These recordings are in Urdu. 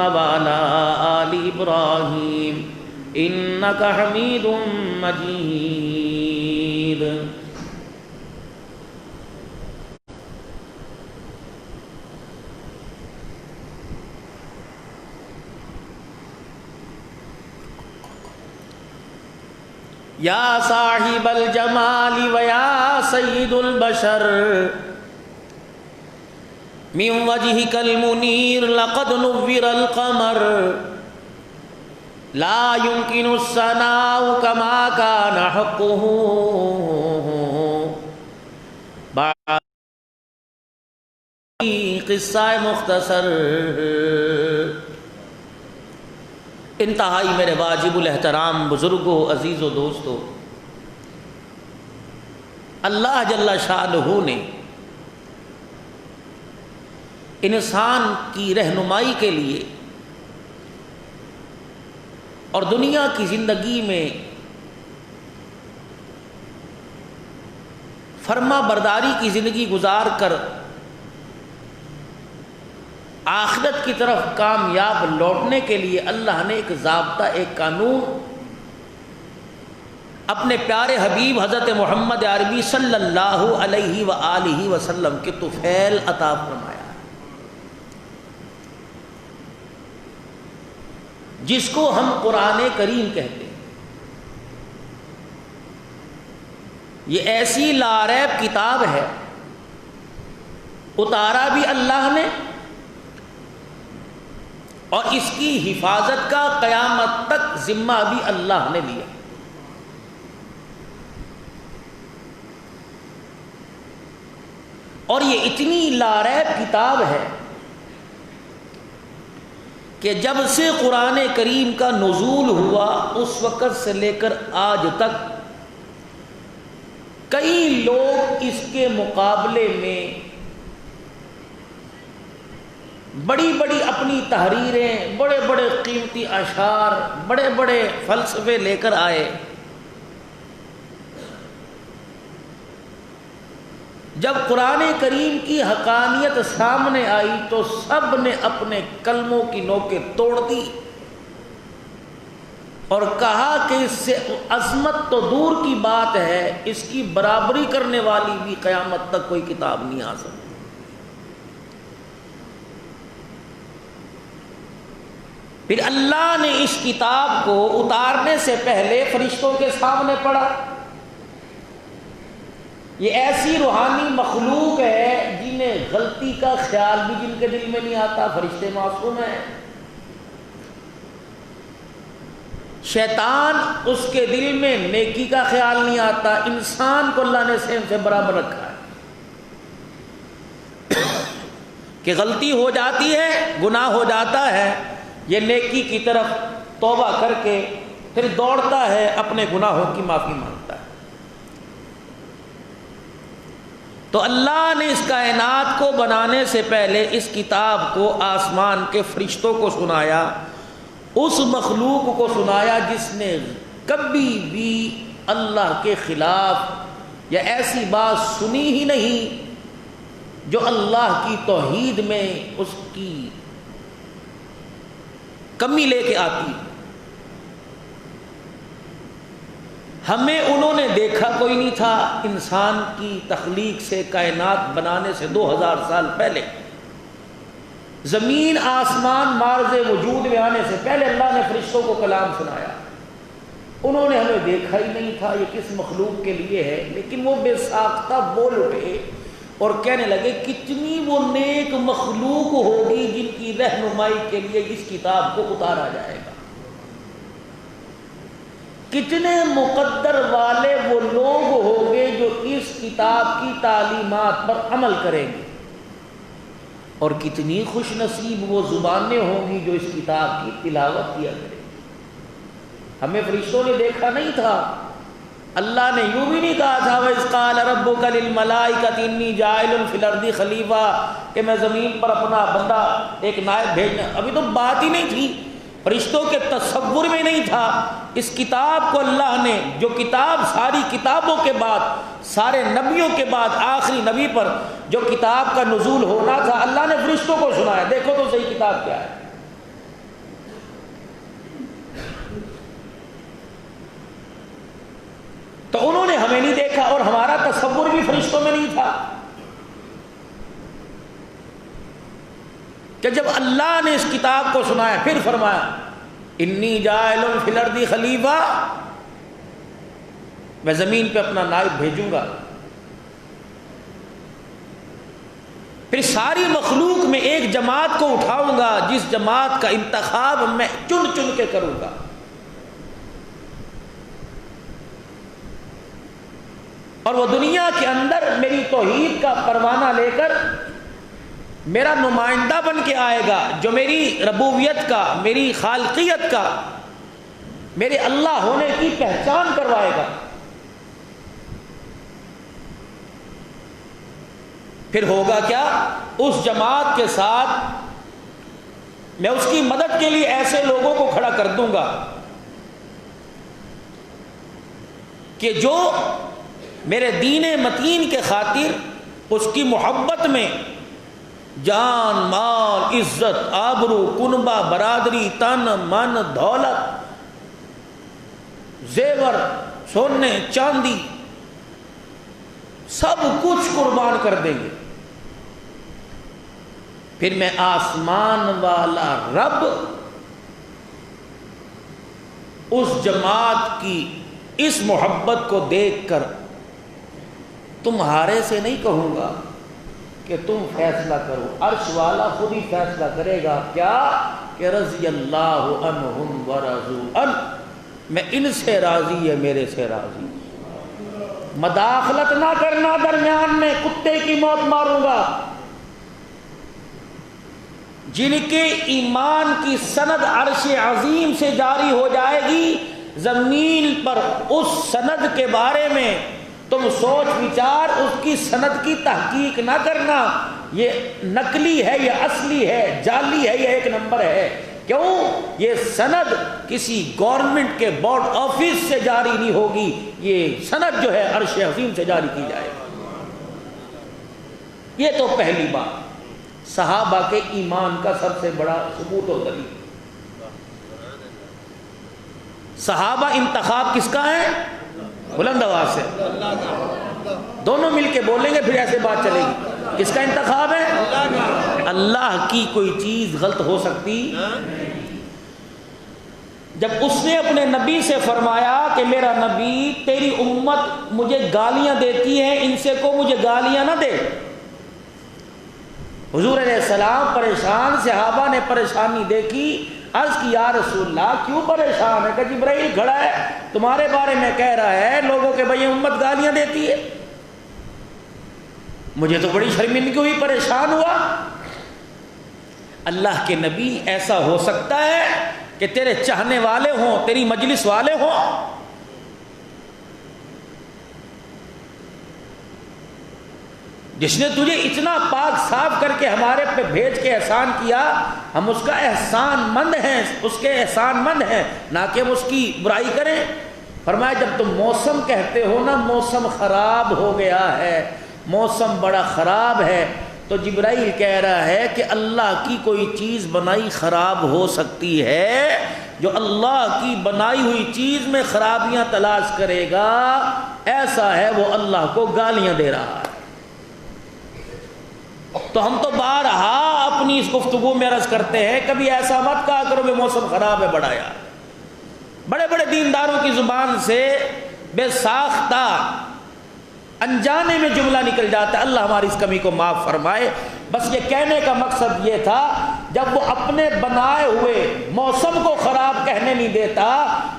وعلى آل إبراهيم إنك حميد مجيد. یا صاحب الجمال ویا سید البشر من وجهك المنير لقد نور القمر لا يمكن الثناء كما كان حقه قصہ مختصر. انتہائی میرے واجب الاحترام بزرگوں، عزیز و دوستو، اللہ جل شانہ نے انسان کی رہنمائی کے لیے اور دنیا کی زندگی میں فرما برداری کی زندگی گزار کر آخرت کی طرف کامیاب لوٹنے کے لیے اللہ نے ایک ضابطہ، ایک قانون اپنے پیارے حبیب حضرت محمد عربی صلی اللہ علیہ وآلہ وسلم کے طفیل عطا فرمایا، جس کو ہم قرآن کریم کہتے ہیں. یہ ایسی لاریب کتاب ہے، اتارا بھی اللہ نے اور اس کی حفاظت کا قیامت تک ذمہ بھی اللہ نے لیا. اور یہ اتنی لاریب کتاب ہے کہ جب سے قرآن کریم کا نزول ہوا اس وقت سے لے کر آج تک کئی لوگ اس کے مقابلے میں بڑی بڑی اپنی تحریریں، بڑے بڑے قیمتی اشعار، بڑے بڑے فلسفے لے کر آئے. جب قرآن کریم کی حقانیت سامنے آئی تو سب نے اپنے کلموں کی نوکیں توڑ دی اور کہا کہ اس سے عظمت تو دور کی بات ہے، اس کی برابری کرنے والی بھی قیامت تک کوئی کتاب نہیں آ سکتی. پھر اللہ نے اس کتاب کو اتارنے سے پہلے فرشتوں کے سامنے پڑھا. یہ ایسی روحانی مخلوق ہے جنہیں غلطی کا خیال بھی جن کے دل میں نہیں آتا. فرشتے معصوم ہیں، شیطان اس کے دل میں نیکی کا خیال نہیں آتا. انسان کو اللہ نے سیم سے برابر رکھا ہے کہ غلطی ہو جاتی ہے، گناہ ہو جاتا ہے، یہ نیکی کی طرف توبہ کر کے پھر دوڑتا ہے، اپنے گناہوں کی معافی مانگتا ہے. تو اللہ نے اس کائنات کو بنانے سے پہلے اس کتاب کو آسمان کے فرشتوں کو سنایا، اس مخلوق کو سنایا جس نے کبھی بھی اللہ کے خلاف یا ایسی بات سنی ہی نہیں جو اللہ کی توحید میں اس کی کمی لے کے آتی. ہمیں انہوں نے دیکھا کوئی نہیں تھا. انسان کی تخلیق سے، کائنات بنانے سے 2000 سال پہلے، زمین آسمان مارز وجود میں آنے سے پہلے اللہ نے فرشتوں کو کلام سنایا. انہوں نے ہمیں دیکھا ہی نہیں تھا یہ کس مخلوق کے لیے ہے، لیکن وہ بے ساختہ بول اٹھے اور کہنے لگے کتنی وہ نیک مخلوق ہوگی جن کی رہنمائی کے لیے اس کتاب کو اتارا جائے گا. کتنے مقدر والے وہ لوگ ہوں گے جو اس کتاب کی تعلیمات پر عمل کریں گے، اور کتنی خوش نصیب وہ زبانیں ہوں گی جو اس کتاب کی تلاوت کیا کریں گی. ہمیں فرشتوں نے دیکھا نہیں تھا. اللہ نے یوں بھی نہیں کہا تھا وَإِذْ قَالَ رَبُّكَ لِلْمَلَائِكَةِ إِنِّي جَاعِلٌ فِي الْأَرْضِ خَلِيفَةً کہ میں زمین پر اپنا بندہ ایک نائب بھیجنا. ابھی تو بات ہی نہیں تھی، فرشتوں کے تصور میں نہیں تھا. اس کتاب کو اللہ نے، جو کتاب ساری کتابوں کے بعد، سارے نبیوں کے بعد آخری نبی پر جو کتاب کا نزول ہونا تھا، اللہ نے فرشتوں کو سنایا. دیکھو تو صحیح کتاب کیا ہے. دیکھا اور ہمارا تصور بھی فرشتوں میں نہیں تھا کہ جب اللہ نے اس کتاب کو سنایا پھر فرمایا انی جاعل فی الارض خلیفہ، میں زمین پہ اپنا نائب بھیجوں گا. پھر ساری مخلوق میں ایک جماعت کو اٹھاؤں گا جس جماعت کا انتخاب میں چن چن کے کروں گا. اور وہ دنیا کے اندر میری توحید کا پروانہ لے کر میرا نمائندہ بن کے آئے گا، جو میری ربوبیت کا، میری خالقیت کا، میرے اللہ ہونے کی پہچان کروائے گا. پھر ہوگا کیا؟ اس جماعت کے ساتھ میں اس کی مدد کے لیے ایسے لوگوں کو کھڑا کر دوں گا کہ جو میرے دین متین کے خاطر اس کی محبت میں جان، مال، عزت، آبرو، کنبہ، برادری، تن، من، دولت، زیور، سونے، چاندی سب کچھ قربان کر دیں گے. پھر میں آسمان والا رب اس جماعت کی اس محبت کو دیکھ کر تمہارے سے نہیں کہوں گا کہ تم فیصلہ کرو، عرش والا خود ہی فیصلہ کرے گا. کیا کہ رضی اللہ عنہم ورضوا عنہ، میں ان سے راضی ہے، میرے سے راضی. مداخلت نہ کرنا درمیان میں، کتے کی موت ماروں گا. جن کے ایمان کی سند عرش عظیم سے جاری ہو جائے گی، زمین پر اس سند کے بارے میں تم سوچ وچار، اس کی سند کی تحقیق نہ کرنا، یہ نقلی ہے، یہ اصلی ہے، جعلی ہے، یہ ایک نمبر ہے. کیوں؟ یہ سند کسی گورنمنٹ کے بورڈ آفس سے جاری نہیں ہوگی، یہ سند جو ہے عرش عظیم سے جاری کی جائے گی. یہ تو پہلی بات صحابہ کے ایمان کا سب سے بڑا ثبوت و دلیل. صحابہ انتخاب کس کا ہے؟ بلند آواز سے دونوں مل کے بولیں گے پھر ایسے بات چلے گی. کس کا انتخاب ہے؟ اللہ کی. کوئی چیز غلط ہو سکتی؟ جب اس نے اپنے نبی سے فرمایا کہ میرا نبی تیری امت مجھے گالیاں دیتی ہے، ان سے کو مجھے گالیاں نہ دے. حضور علیہ السلام پریشان، صحابہ نے پریشانی دیکھی، عرض کی یا رسول اللہ کیوں پریشان ہے؟ کہ جبرائیل کھڑا ہے تمہارے بارے میں کہہ رہا ہے لوگوں کے بھائی امت گالیاں دیتی ہے. مجھے تو بڑی شرمندگی ہوئی، پریشان ہوا. اللہ کے نبی ایسا ہو سکتا ہے کہ تیرے چاہنے والے ہوں، تیری مجلس والے ہوں، جس نے تجھے اتنا پاک صاف کر کے ہمارے پہ بھیج کے احسان کیا، ہم اس کا احسان مند ہیں، اس کے احسان مند ہیں، نہ کہ ہم اس کی برائی کریں. فرمایا جب تم موسم کہتے ہو نا موسم خراب ہو گیا ہے، موسم بڑا خراب ہے، تو جبرائیل کہہ رہا ہے کہ اللہ کی کوئی چیز بنائی خراب ہو سکتی ہے. جو اللہ کی بنائی ہوئی چیز میں خرابیاں تلاش کرے گا، ایسا ہے وہ اللہ کو گالیاں دے رہا ہے. تو ہم تو بارہا اپنی اس گفتگو میں عرض کرتے ہیں کبھی ایسا مت کہا کرو کہ موسم خراب ہے. بڑا یار بڑے بڑے دینداروں کی زبان سے بے ساختہ انجانے میں جملہ نکل جاتا ہے. اللہ ہماری اس کمی کو معاف فرمائے. بس یہ کہنے کا مقصد یہ تھا جب وہ اپنے بنائے ہوئے موسم کو خراب کہنے نہیں دیتا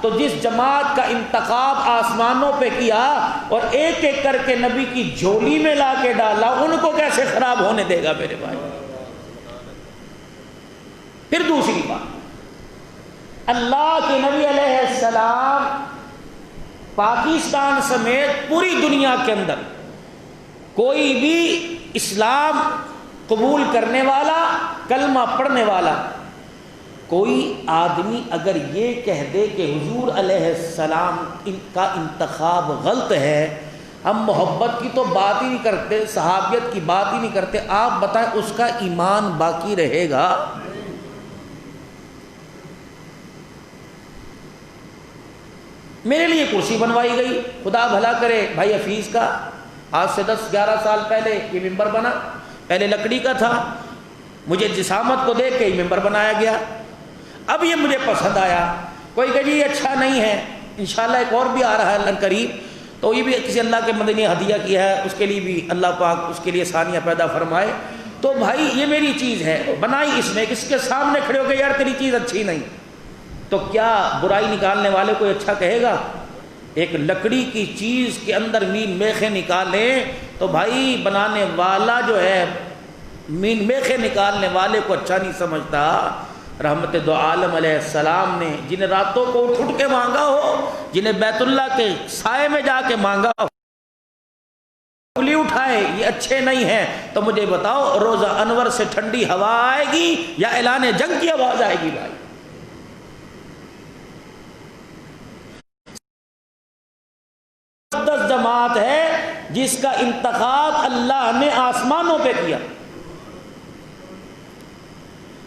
تو جس جماعت کا انتخاب آسمانوں پہ کیا اور ایک ایک کر کے نبی کی جھولی میں لا کے ڈالا، ان کو کیسے خراب ہونے دے گا میرے بھائی. پھر دوسری بات، اللہ کے نبی علیہ السلام پاکستان سمیت پوری دنیا کے اندر کوئی بھی اسلام قبول کرنے والا، کلمہ پڑھنے والا کوئی آدمی اگر یہ کہہ دے کہ حضور علیہ السلام کا انتخاب غلط ہے، ہم محبت کی تو بات ہی نہیں کرتے، صحابیت کی بات ہی نہیں کرتے، آپ بتائیں اس کا ایمان باقی رہے گا؟ میرے لیے کرسی بنوائی گئی، خدا بھلا کرے بھائی حفیظ کا آج سے 10-11 سال پہلے یہ ممبر بنا، پہلے لکڑی کا تھا، مجھے جسامت کو دیکھ کے یہ ممبر بنایا گیا، اب یہ مجھے پسند آیا، کوئی کہ جی یہ اچھا نہیں ہے، انشاءاللہ ایک اور بھی آ رہا ہے اللہ قریب، تو یہ بھی کسی اللہ کے بندے نے ہدیہ کیا ہے، اس کے لیے بھی اللہ پاک اس کے لیے ثانیہ پیدا فرمائے۔ تو بھائی یہ میری چیز ہے، بنائی اس نے، کس کے سامنے کھڑے ہو کے یار تیری چیز اچھی نہیں، تو کیا برائی نکالنے والے کوئی اچھا کہے گا؟ ایک لکڑی کی چیز کے اندر مین میخیں نکالیں تو بھائی بنانے والا جو ہے مین میخیں نکالنے والے کو اچھا نہیں سمجھتا۔ رحمت دو عالم علیہ السلام نے جنہیں راتوں کو اٹھ کے مانگا ہو، جنہیں بیت اللہ کے سائے میں جا کے مانگا ہو، انگلی اٹھائے یہ اچھے نہیں ہیں، تو مجھے بتاؤ روزہ انور سے ٹھنڈی ہوا آئے گی یا اعلان جنگ کی آواز آئے گی؟ بھائی مقدس جماعت ہے جس کا انتخاب اللہ نے آسمانوں پہ کیا،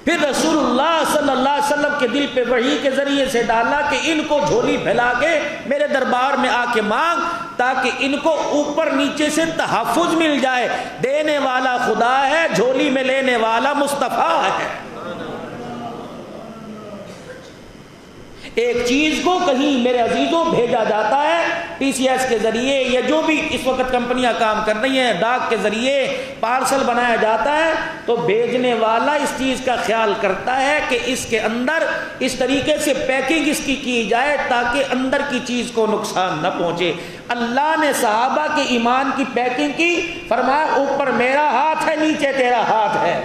پھر رسول اللہ صلی اللہ علیہ وسلم کے دل پہ وحی کے ذریعے سے ڈالا کہ ان کو جھولی پھیلا کے میرے دربار میں آ کے مانگ تاکہ ان کو اوپر نیچے سے تحفظ مل جائے۔ دینے والا خدا ہے، جھولی میں لینے والا مصطفیٰ ہے۔ ایک چیز کو کہیں میرے عزیزوں بھیجا جاتا ہے ٹی سی ایس کے ذریعے یا جو بھی اس وقت کمپنیاں کام کر رہی ہیں، ڈاک کے ذریعے پارسل بنایا جاتا ہے، تو بھیجنے والا اس چیز کا خیال کرتا ہے کہ اس کے اندر اس طریقے سے پیکنگ اس کی جائے تاکہ اندر کی چیز کو نقصان نہ پہنچے۔ اللہ نے صحابہ کے ایمان کی پیکنگ کی، فرمایا اوپر میرا ہاتھ ہے نیچے تیرا ہاتھ ہے۔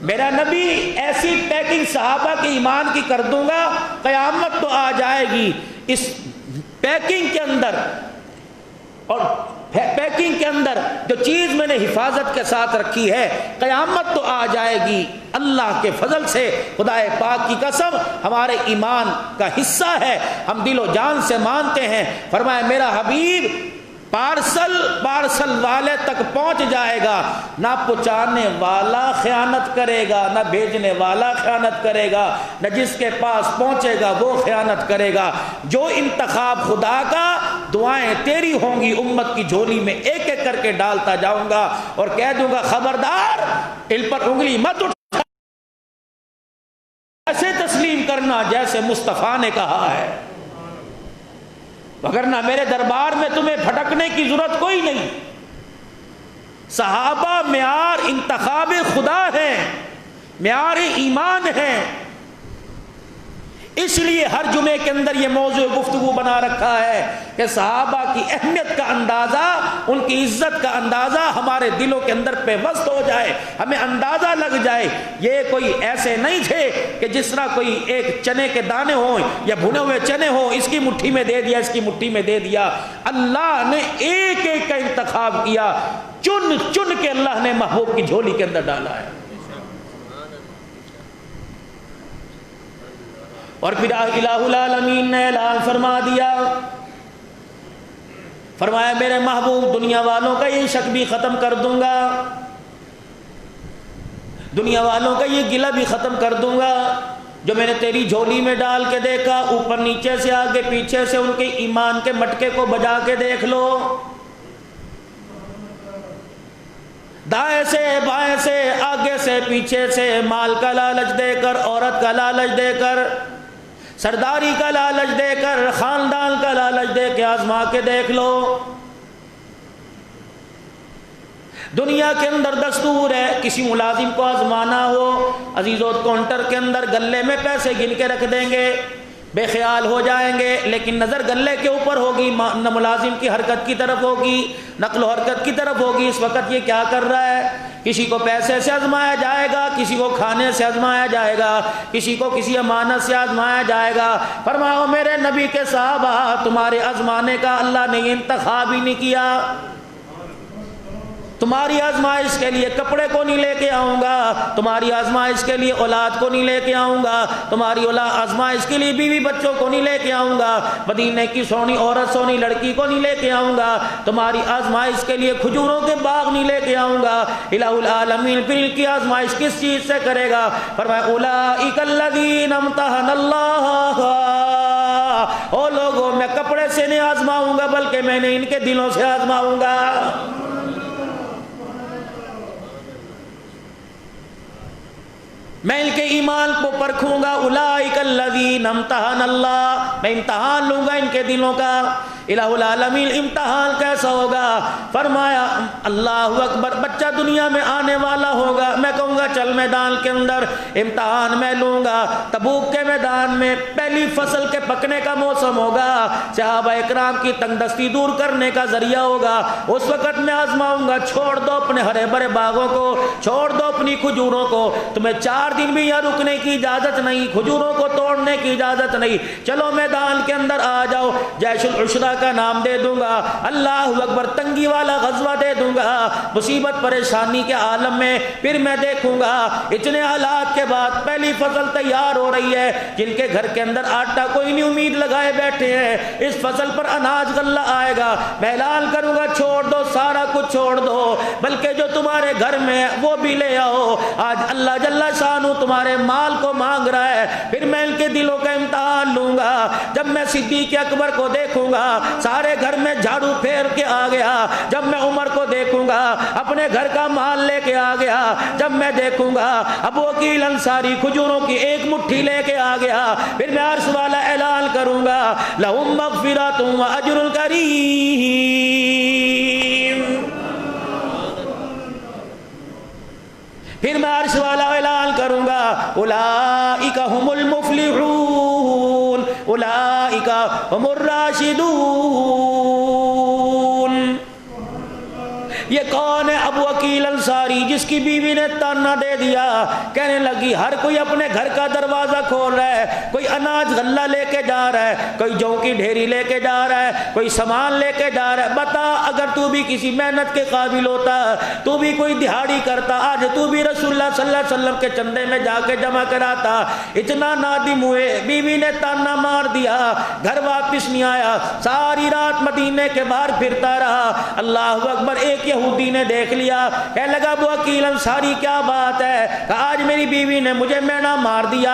میرا نبی ایسی پیکنگ صحابہ کے ایمان کی کر دوں گا، قیامت تو آ جائے گی اس پیکنگ کے اندر، اور پیکنگ کے اندر جو چیز میں نے حفاظت کے ساتھ رکھی ہے قیامت تو آ جائے گی۔ اللہ کے فضل سے خدا پاک کی قسم ہمارے ایمان کا حصہ ہے، ہم دل و جان سے مانتے ہیں۔ فرمایا میرا حبیب پارسل والے تک پہنچ جائے گا، نہ پہنچانے والا خیانت کرے گا، نہ بھیجنے والا خیانت کرے گا، نہ جس کے پاس پہنچے گا وہ خیانت کرے گا۔ جو انتخاب خدا کا، دعائیں تیری ہوں گی، امت کی جھولی میں ایک ایک کر کے ڈالتا جاؤں گا اور کہہ دوں گا خبردار ان پر انگلی مت اٹھا، ایسے تسلیم کرنا جیسے مصطفیٰ نے کہا ہے، وگرنہ میرے دربار میں تمہیں پھٹکنے کی ضرورت کوئی نہیں۔ صحابہ معیار انتخاب خدا ہے، معیار ایمان ہے، اس لیے ہر جمعے کے اندر یہ موضوع گفتگو بنا رکھا ہے کہ صحابہ کی اہمیت کا اندازہ، ان کی عزت کا اندازہ ہمارے دلوں کے اندر پیوست ہو جائے، ہمیں اندازہ لگ جائے۔ یہ کوئی ایسے نہیں تھے کہ جس طرح کوئی ایک چنے کے دانے ہوں یا بھنے ہوئے چنے ہوں، اس کی مٹھی میں دے دیا، اس کی مٹھی میں دے دیا۔ اللہ نے ایک ایک کا انتخاب کیا، چن چن کے اللہ نے محبوب کی جھولی کے اندر ڈالا ہے۔ اور پھر الہ العالمین نے اعلان فرما دیا، فرمایا میرے محبوب دنیا والوں کا یہ شک بھی ختم کر دوں گا، دنیا والوں کا یہ گلہ بھی ختم کر دوں گا۔ جو میں نے تیری جھولی میں ڈال کے دیکھا، اوپر نیچے سے آگے پیچھے سے ان کے ایمان کے مٹکے کو بجا کے دیکھ لو، دائیں سے بائیں سے آگے سے پیچھے سے، مال کا لالچ دے کر، عورت کا لالچ دے کر، سرداری کا لالچ دے کر، خاندان کا لالچ دے کے آزما کے دیکھ لو۔ دنیا کے اندر دستور ہے کسی ملازم کو آزمانا ہو، عزیزو کاؤنٹر کے اندر گلے میں پیسے گن کے رکھ دیں گے، بے خیال ہو جائیں گے، لیکن نظر گلے کے اوپر ہوگی، نہ ملازم کی حرکت کی طرف ہوگی، نقل و حرکت کی طرف ہوگی۔ اس وقت یہ کیا کر رہا ہے؟ کسی کو پیسے سے آزمایا جائے گا، کسی کو کھانے سے آزمایا جائے گا، کسی کو کسی امانت سے آزمایا جائے گا۔ فرماؤ میرے نبی کے صحابہ، تمہارے آزمانے کا اللہ نے یہ انتخاب ہی نہیں کیا۔ تمہاری آزمائش کے لیے کپڑے کو نہیں لے کے آؤں گا، تمہاری آزمائش کے لیے اولاد کو نہیں لے کے آؤں گا، تمہاری آزمائش کے لیے بیوی بچوں کو نہیں لے کے آؤں گا، مدینے کی سونی عورت سونی لڑکی کو نہیں لے کے آؤں گا، تمہاری آزمائش کے لیے کھجوروں کے باغ نہیں لے کے آؤں گا۔ الہ العالمین پھر ان کی آزمائش کس چیز سے کرے گا؟ فرمایا اولئک الذین امتحن اللہ او لوگوں میں کپڑے سے نہیں آزماؤں گا بلکہ میں نے ان کے دلوں سے آزماؤں گا. میں ان کے ایمان کو پرکھوں گا. اولئک الذین امتحن اللہ، میں امتحان لوں گا ان کے دلوں کا. الہ العالمین امتحان کیسا ہوگا؟ فرمایا اللہ اکبر، بچہ دنیا میں آنے والا ہوگا، میں کہوں گا چل میدان کے اندر امتحان میں لوں گا. تبوک کے میدان میں پہلی فصل کے پکنے کا موسم ہوگا، صحابہ اکرام کی تنگ دستی دور کرنے کا ذریعہ ہوگا. اس وقت میں آزماؤں گا. چھوڑ دو اپنے ہرے بھرے باغوں کو، چھوڑ دو اپنی کھجوروں کو، تمہیں 4 دن بھی یہاں رکنے کی اجازت نہیں، کھجوروں کو توڑنے کی اجازت نہیں. چلو میدان کے اندر آ جاؤ. جیش العشرہ کا نام دے دوں گا، اللہ اکبر، تنگی والا غزوہ دے دوں گا. مصیبت پریشانی کے عالم میں پھر میں دیکھوں گا. اتنے حالات کے بعد پہلی فصل تیار ہو رہی ہے. جن کے گھر کے اندر آٹا کوئی نہیں امید لگائے بیٹھے ہیں، اس فصل پر اناج غلہ آئے گا. میں اعلان کروں گا چھوڑ دو، سارا کچھ چھوڑ دو، بلکہ جو تمہارے گھر میں وہ بھی لے آؤ. آج اللہ جل شانہ تمہارے مال کو مانگ رہا ہے. پھر میں ان کے دلوں کا امتحان لوں گا. جب میں صدیق اکبر کو دیکھوں گا سارے گھر میں جھاڑو پھیر کے آ گیا. جب میں عمر کو دیکھوں گا اپنے گھر کا مال لے کے آ گیا. جب میں دیکھوں گا ابو عقیل انصاری کھجوروں کی 1 مٹھی لے کے آ گیا. پھر میں عرش والا اعلان کروں گا لہم مغفرۃ و اجر کریم. پھر میں عرش والا اعلان کروں گا اولئک هم المفلحون اولئک هم الراشدون. یہ کون ہے؟ ابو عقیل انصاری، جس کی بیوی نے تانا دے دیا. کہنے لگی ہر کوئی اپنے گھر کا دروازہ کھول رہا ہے، کوئی اناج غلہ لے کے جا رہا ہے، کوئی جو کی ڈھیری لے کے جا رہا ہے، کوئی سامان لے کے جا رہا ہے. بتا اگر تو بھی کسی محنت کے قابل ہوتا، تو بھی کوئی دہاڑی کرتا، آج تو بھی رسول اللہ صلی اللہ علیہ وسلم کے چندے میں جا کے جمع کراتا. اتنا نادم ہوئے، بیوی نے تانا مار دیا، گھر واپس نہیں آیا، ساری رات مدینے کے باہر پھرتا رہا. اللہ اکبر، ایک یہودی نے دیکھ لیا، کہنے لگا ابو عقیل انصاری کیا بات ہے؟ کہا آج میری بیوی نے مجھے مینا مار دیا،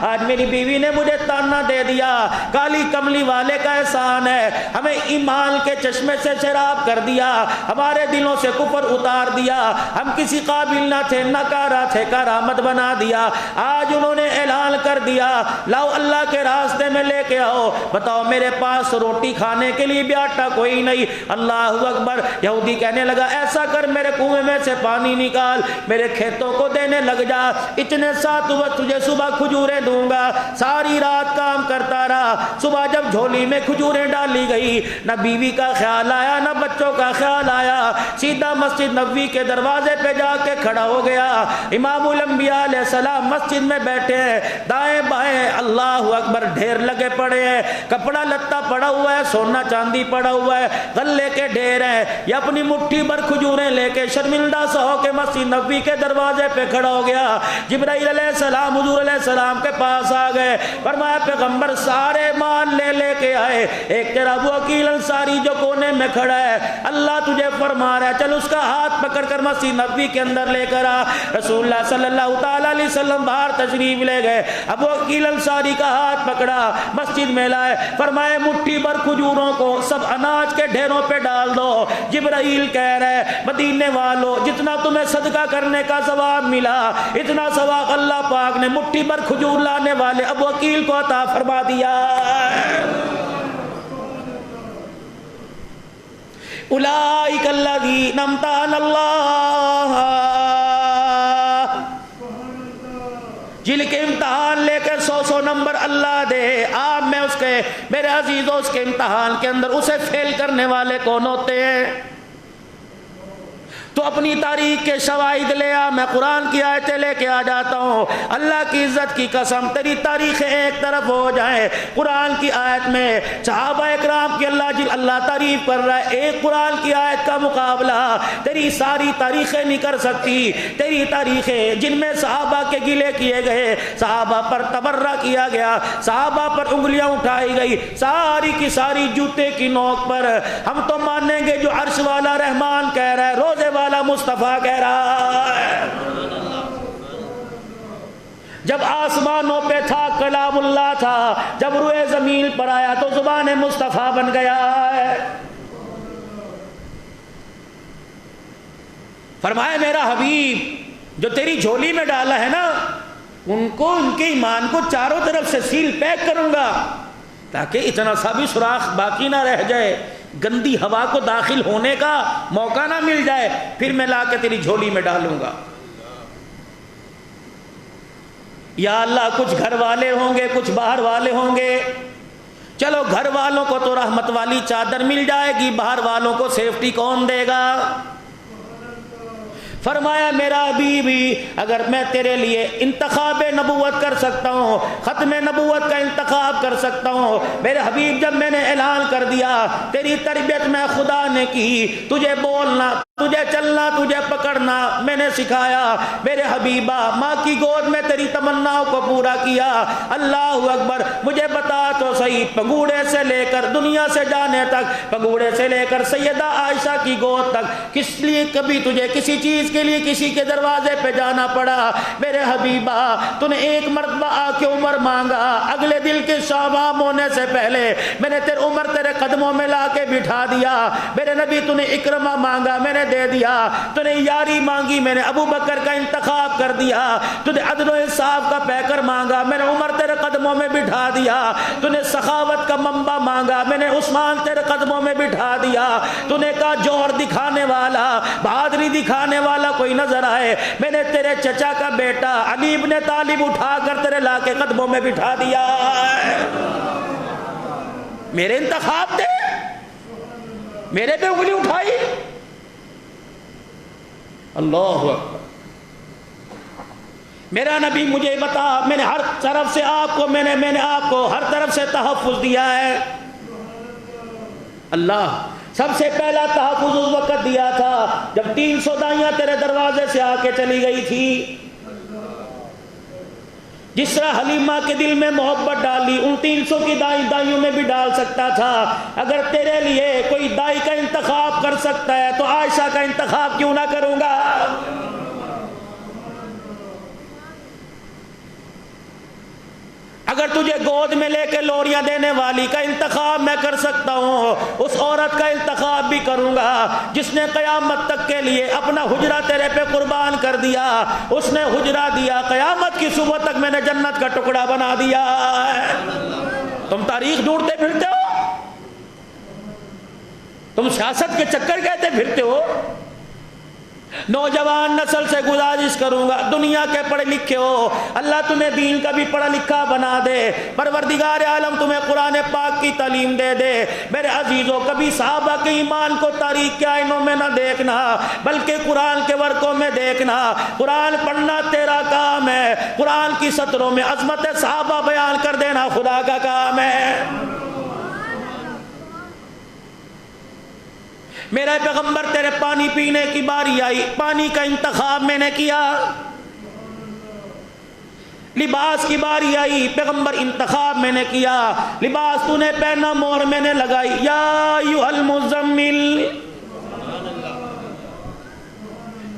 آج میری بیوی نے مجھے تانا دے دیا. کالی کملی والے کا احسان ہے، ہمیں ایمان کے چشمے سے سیراب کر دیا، ہمارے دلوں سے کفر اتار دیا. ہم کسی قابل نہ تھے، ناکارہ تھے، کارآمد بنا دیا. آج انہوں نے اعلان کر دیا لاؤ اللہ کے راستے میں لے کے آؤ. بتاؤ میرے پاس روٹی کھانے کے لیے بھی آٹا کوئی نہیں. اللہ اکبر. یہودی کہنے لگا ایسا کر میرے کنویں میں سے پانی نکال، میرے کھیتوں کو دینے لگ جا، اتنے ساتھ تجھے صبح کھجوریں دوں گا. ساری رات کام کرتا رہا. صبح جب جھولی میں کھجوریں ڈالی گئی، نہ بیوی کا خیال آیا نہ بچوں کا خیال آیا. سیدھا مسجد نبوی کے دروازے پہ جا کے کھڑا ہو گیا. امام الانبیاء علیہ السلام مسجد میں بیٹھے ہیں، دائیں بائیں اللہ اکبر ڈھیر لگے پڑے ہیں، کپڑا لتا پڑا ہوا ہے، سونا چاندی پڑا ہوا ہے، غلے کے ڈھیر ہیں. یہ اپنی مٹھی بھر کھجوریں لے کے شرمندہ سا ہو کے مسجد نبوی کے دروازے پہ کھڑا ہو گیا. جبرائیل علیہ السلام حضور علیہ السلام کے پاس آ گئے. فرمایا پیغمبر سارے مال لے کے آئے، ایک تیرا ابو عقیل انصاری جو کونے میں کھڑا ہے، اللہ تجھے فرما رہا ہے چل اس کا ہاتھ پکڑ کر مسجد نبوی کے اندر لے کر آ. رسول اللہ صلی اللہ تعالی علیہ وسلم باہر تشریف لے گئے، ابو عقیل انصاری کا ہاتھ پکڑا، مسجد میں لائے. فرمائے مٹھی بھر کھجوروں کو سب اناج کے ڈھیروں پہ ڈال دو. جبرائیل کہہ رہے مدینے والوں جتنا تمہیں صدقہ کرنے کا ثواب ملا، اتنا ثواب اللہ پاک نے مٹھی بھر کھجور لانے والے ابو عقیل کو عطا فرما دیا. اولئک الذین امتحن اللہ، جن کے امتحان لے کے 100 نمبر اللہ دے. آپ میں اس کے میرے عزیزوں اس کے امتحان کے اندر اسے فیل کرنے والے کون ہوتے ہیں؟ تو اپنی تاریخ کے شواہد لے آ، میں قرآن کی آیتیں لے کے آ جاتا ہوں. اللہ کی عزت کی قسم تیری تاریخیں ایک طرف ہو جائیں. قرآن کی آیت میں صحابہ اکرام کی اللہ تعریف کر رہا ہے، ایک قرآن کی آیت کا مقابلہ تیری ساری تاریخیں نہیں کر سکتی. تیری تاریخیں جن میں صحابہ کے گلے کیے گئے، صحابہ پر تبرہ کیا گیا، صحابہ پر انگلیاں اٹھائی گئی، ساری کی ساری جوتے کی نوک پر ہم تو مانیں گے جو عرش والا رحمان کہہ رہا ہے، روزے والا مصطفیٰ کہہ رہا ہے. جب آسمانوں پہ تھا کلام اللہ تھا، جب روئے زمین پر آیا تو زبان مصطفیٰ بن گیا ہے۔ فرمایا میرا حبیب جو تیری جھولی میں ڈالا ہے نا، ان کو، ان کے ایمان کو چاروں طرف سے سیل پیک کروں گا تاکہ اتنا سا بھی سوراخ باقی نہ رہ جائے، گندی ہوا کو داخل ہونے کا موقع نہ مل جائے، پھر میں لا کے تیری جھولی میں ڈالوں گا۔ یا اللہ کچھ گھر والے ہوں گے، کچھ باہر والے ہوں گے، چلو گھر والوں کو تو رحمت والی چادر مل جائے گی، باہر والوں کو سیفٹی کون دے گا؟ فرمایا میرا حبیبی اگر میں تیرے لیے انتخاب نبوت کر سکتا ہوں، ختم نبوت کا انتخاب کر سکتا ہوں، میرے حبیب جب میں نے اعلان کر دیا تیری تربیت میں خدا نے کی، تجھے بولنا، تجھے چلنا، تجھے پکڑنا میں نے سکھایا، میرے حبیبہ ماں کی گود میں تیری تمناؤں کو پورا کیا۔ اللہ اکبر، مجھے بتا تو صحیح، پنگوڑے سے لے کر دنیا سے جانے تک، پنگوڑے سے لے کر سیدہ عائشہ کی گود تک، کس لیے کبھی تجھے کسی چیز کے لیے کسی کے دروازے پہ جانا پڑا؟ میرے حبیبہ تو نے ایک مرتبہ آ کے عمر مانگا، اگلے دل کے شام ہونے سے پہلے میں نے تیرے عمر تیرے قدموں میں لا کے بٹھا دیا۔ میرے نبی تو نے اکرمہ مانگا، میں نے دے دیا، تو نے یاری مانگی، میں نے ابو بکر کا انتخاب کر دیا، تو نے عدل و انصاف کا پیکر مانگا، میں نے عمر تیرے قدموں میں بٹھا دیا، تو نے سخاوت کا منبع مانگا، میں نے عثمان تیرے قدموں میں بٹھا دیا، تو نے کہا جوہر دکھانے والا، بہادری دکھانے والا کوئی نظر آئے، میں نے تیرے چچا کا بیٹا علی ابن طالب اٹھا کر تیرے لا کے قدموں میں بٹھا دیا۔ میرے انتخاب تھے، میرے پہ انگلی اٹھائی۔ اللہ اکبر، میرا نبی مجھے بتا، میں نے ہر طرف سے آپ کو، میں نے آپ کو ہر طرف سے تحفظ دیا ہے۔ اللہ سب سے پہلا تحفظ اس وقت دیا تھا جب 300 دائیاں تیرے دروازے سے آ کے چلی گئی تھی۔ جس طرح حلیمہ کے دل میں محبت ڈالی، ان 300 کی دائیوں میں بھی ڈال سکتا تھا۔ اگر تیرے لیے کوئی دائی کا انتخاب کر سکتا ہے تو عائشہ کا انتخاب کیوں نہ کروں گا؟ اگر تجھے گود میں لے کے لوریاں دینے والی کا انتخاب میں کر سکتا ہوں، اس عورت کا انتخاب بھی کروں گا جس نے قیامت تک کے لیے اپنا حجرہ تیرے پہ قربان کر دیا۔ اس نے حجرہ دیا، قیامت کی صبح تک میں نے جنت کا ٹکڑا بنا دیا ہے۔ تم تاریخ ڈھونڈتے پھرتے ہو، تم سیاست کے چکر کہتے پھرتے ہو۔ نوجوان نسل سے گزارش کروں گا، دنیا کے پڑھے لکھے ہو، اللہ تمہیں دین کا بھی پڑھا لکھا بنا دے، پروردگار عالم تمہیں قرآن پاک کی تعلیم دے دے۔ میرے عزیزوں، کبھی صحابہ کے ایمان کو تاریخ کے آئینوں میں نہ دیکھنا بلکہ قرآن کے ورقوں میں دیکھنا۔ قرآن پڑھنا تیرا کام ہے، قرآن کی سطروں میں عظمت صحابہ بیان کر دینا خدا کا کام ہے۔ میرے پیغمبر تیرے پانی پینے کی باری آئی، پانی کا انتخاب میں نے کیا۔ لباس کی باری آئی، پیغمبر انتخاب میں نے کیا۔ لباس تو نے پہنا، مہر میں نے لگائی، یا ایھا المزمل۔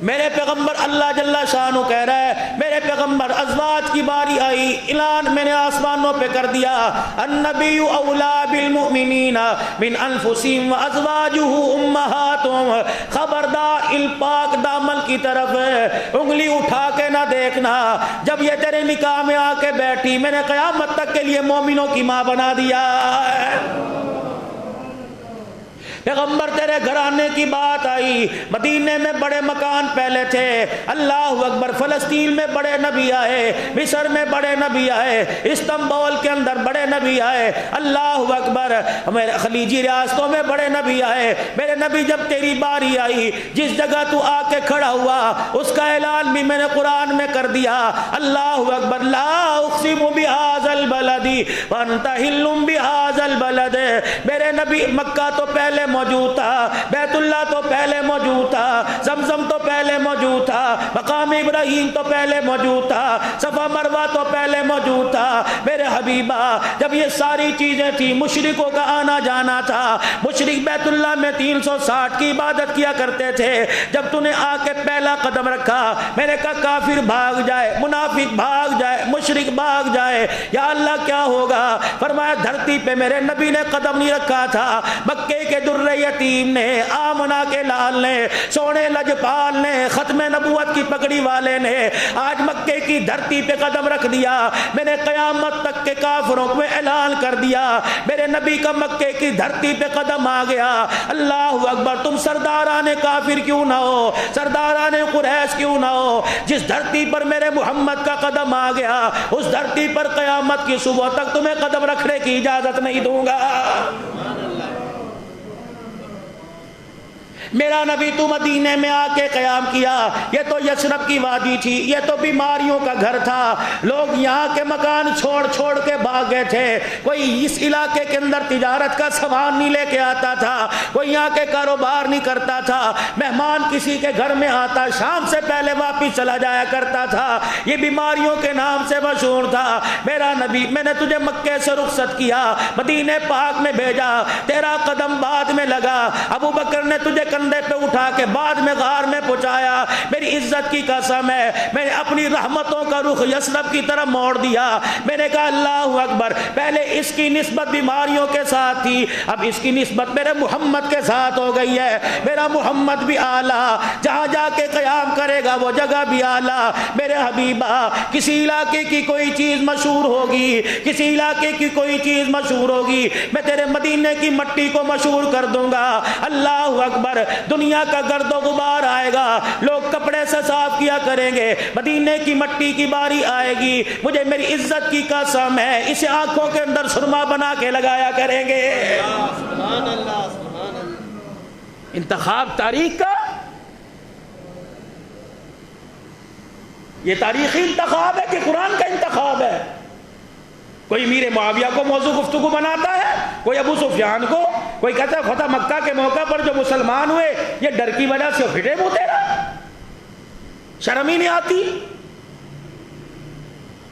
میرے پیغمبر اللہ جل شانہ کہہ رہا ہے، میرے پیغمبر ازواج کی باری آئی، اعلان میں نے آسمانوں پہ کر دیا، النبی اولا بالمؤمنین من انفسہم وازواجہ امہاتہم۔ خبردار الپاک دامن کی طرف انگلی اٹھا کے نہ دیکھنا۔ جب یہ تیرے نکاح میں آ کے بیٹھی، میں نے قیامت تک کے لیے مومنوں کی ماں بنا دیا ہے۔ پیغمبر تیرے گھرانے کی بات آئی، مدینے میں بڑے مکان پہلے تھے، اللہ اکبر، فلسطین میں بڑے نبی آئے، مصر میں بڑے نبی آئے، استنبول کے اندر بڑے نبی آئے، اللہ اکبر، میرے خلیجی ریاستوں میں بڑے نبی آئے۔ میرے نبی جب تیری باری آئی، جس جگہ تو آ کے کھڑا ہوا، اس کا اعلان بھی میں نے قرآن میں کر دیا، اللہ اکبر، لا اقسم بہذا البلد وانت حل بہذا البلد. میرے نبی مکہ تو پہلے موجود تھا, بیت اللہ تو پہلے موجود تھا, زمزم تو پہلے موجود تھا, مقام ابراہیم تو پہلے موجود تھا, صفا مروہ تو پہلے موجود تھا. میرے حبیبہ جب یہ ساری چیزیں تھی, مشرکوں کا آنا جانا تھا, مشرک بیت اللہ میں 360 کی عبادت کیا کرتے تھے. جب تو نے آ کے پہلا قدم رکھا, میں نے کہا کافر بھاگ جائے, منافق بھاگ جائے, مشرک بھاگ جائے, یا اللہ کیا ہوگا؟ فرمایا دھرتی پہ میرے نبی نے قدم نہیں رکھا تھا, مکے کے در یتیم نے, آمنہ کے لال نے, سونے لجپال نے, ختم نبوت کی پگڑی والے نے آج مکے کی دھرتی پہ قدم رکھ دیا. میں نے قیامت تک کے کافروں کو اعلان کر دیا میرے نبی کا مکے کی دھرتی پہ قدم آ گیا. اللہ اکبر. تم سرداران کافر کیوں نہ ہو, سرداران قریش کیوں نہ ہو, جس دھرتی پر میرے محمد کا قدم آ گیا اس دھرتی پر قیامت کی صبح تک تمہیں قدم رکھنے کی اجازت نہیں دوں گا. میرا نبی تو مدینے میں آ کے قیام کیا. یہ تو یثرب کی وادی تھی, یہ تو بیماریوں کا گھر تھا, لوگ یہاں کے مکان چھوڑ چھوڑ کے بھاگ گئے تھے. کوئی اس علاقے کے اندر تجارت کا سامان نہیں لے کے آتا تھا, کوئی یہاں کے کاروبار نہیں کرتا تھا. مہمان کسی کے گھر میں آتا شام سے پہلے واپس چلا جایا کرتا تھا. یہ بیماریوں کے نام سے مشہور تھا. میرا نبی میں نے تجھے مکے سے رخصت کیا, مدینے پاک میں بھیجا, تیرا قدم بعد میں لگا. ابو بکر نے تجھے کندھے پہ اٹھا کے بعد میں غار میں پہنچایا. میری عزت کی قسم ہے میں نے اپنی رحمتوں کا رخ یثرب کی طرف موڑ دیا. میں نے کہا اللہ اکبر. پہلے اس کی نسبت بیماریوں کے ساتھ تھی, اب اس کی نسبت میرے محمد کے ساتھ ہو گئی ہے. میرا محمد بھی اعلیٰ, جہاں جا کے قیام کرے گا وہ جگہ بھی اعلیٰ. میرے حبیبہ کسی علاقے کی کوئی چیز مشہور ہوگی, کسی علاقے کی کوئی چیز مشہور ہوگی, میں تیرے مدینے کی مٹی کو مشہور کر دوں گا. اللہ اکبر. دنیا کا گرد و غبار آئے گا, لوگ کپڑے سے صاف کیا کریں گے, مدینے کی مٹی کی باری آئے گی. مجھے میری عزت کی قسم ہے اسے آنکھوں کے اندر سرما بنا کے لگایا کریں گے. سبحان اللہ, سبحان اللہ. انتخاب تاریخ کا, یہ تاریخی انتخاب ہے کہ قرآن کا انتخاب ہے. کوئی میر معاویہ کو موضوع گفتگو بناتا ہے, کوئی ابو سفیان کو, کوئی کہتا ہے فتح مکہ کے موقع پر جو مسلمان ہوئے یہ ڈر کی وجہ سے پھٹے منہ تیرا, شرم ہی نہیں آتی.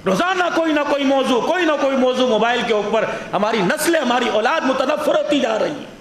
روزانہ کوئی نہ کوئی موضوع, کوئی نہ کوئی موضوع موبائل کے اوپر ہماری نسلیں, ہماری اولاد متنفر ہوتی جا رہی ہے.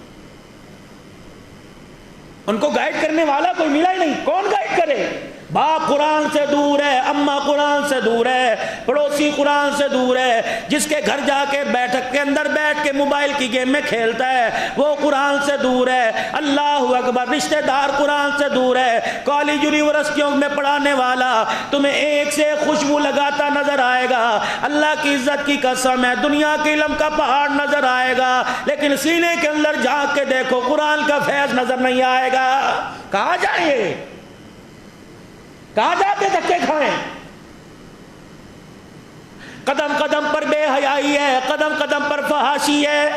ان کو گائیڈ کرنے والا کوئی ملا ہی نہیں. کون گائیڈ کرے؟ باپ قرآن سے دور ہے, اماں قرآن سے دور ہے, پڑوسی قرآن سے دور ہے, جس کے گھر جا کے بیٹھک کے اندر بیٹھ کے موبائل کی گیم میں کھیلتا ہے وہ قرآن سے دور ہے. اللہ اکبر. رشتہ دار قرآن سے دور ہے. کالج یونیورسٹیوں میں پڑھانے والا تمہیں ایک سے خوشبو لگاتا نظر آئے گا. اللہ کی عزت کی قسم ہے دنیا کے علم کا پہاڑ نظر آئے گا, لیکن سینے کے اندر جھانک کے دیکھو قرآن کا فیض نظر نہیں آئے گا. کہاں جائیں, کہاں جا کے دھکے کھائیں؟ قدم قدم پر بے حیائی ہے, قدم قدم پر فحاشی ہے.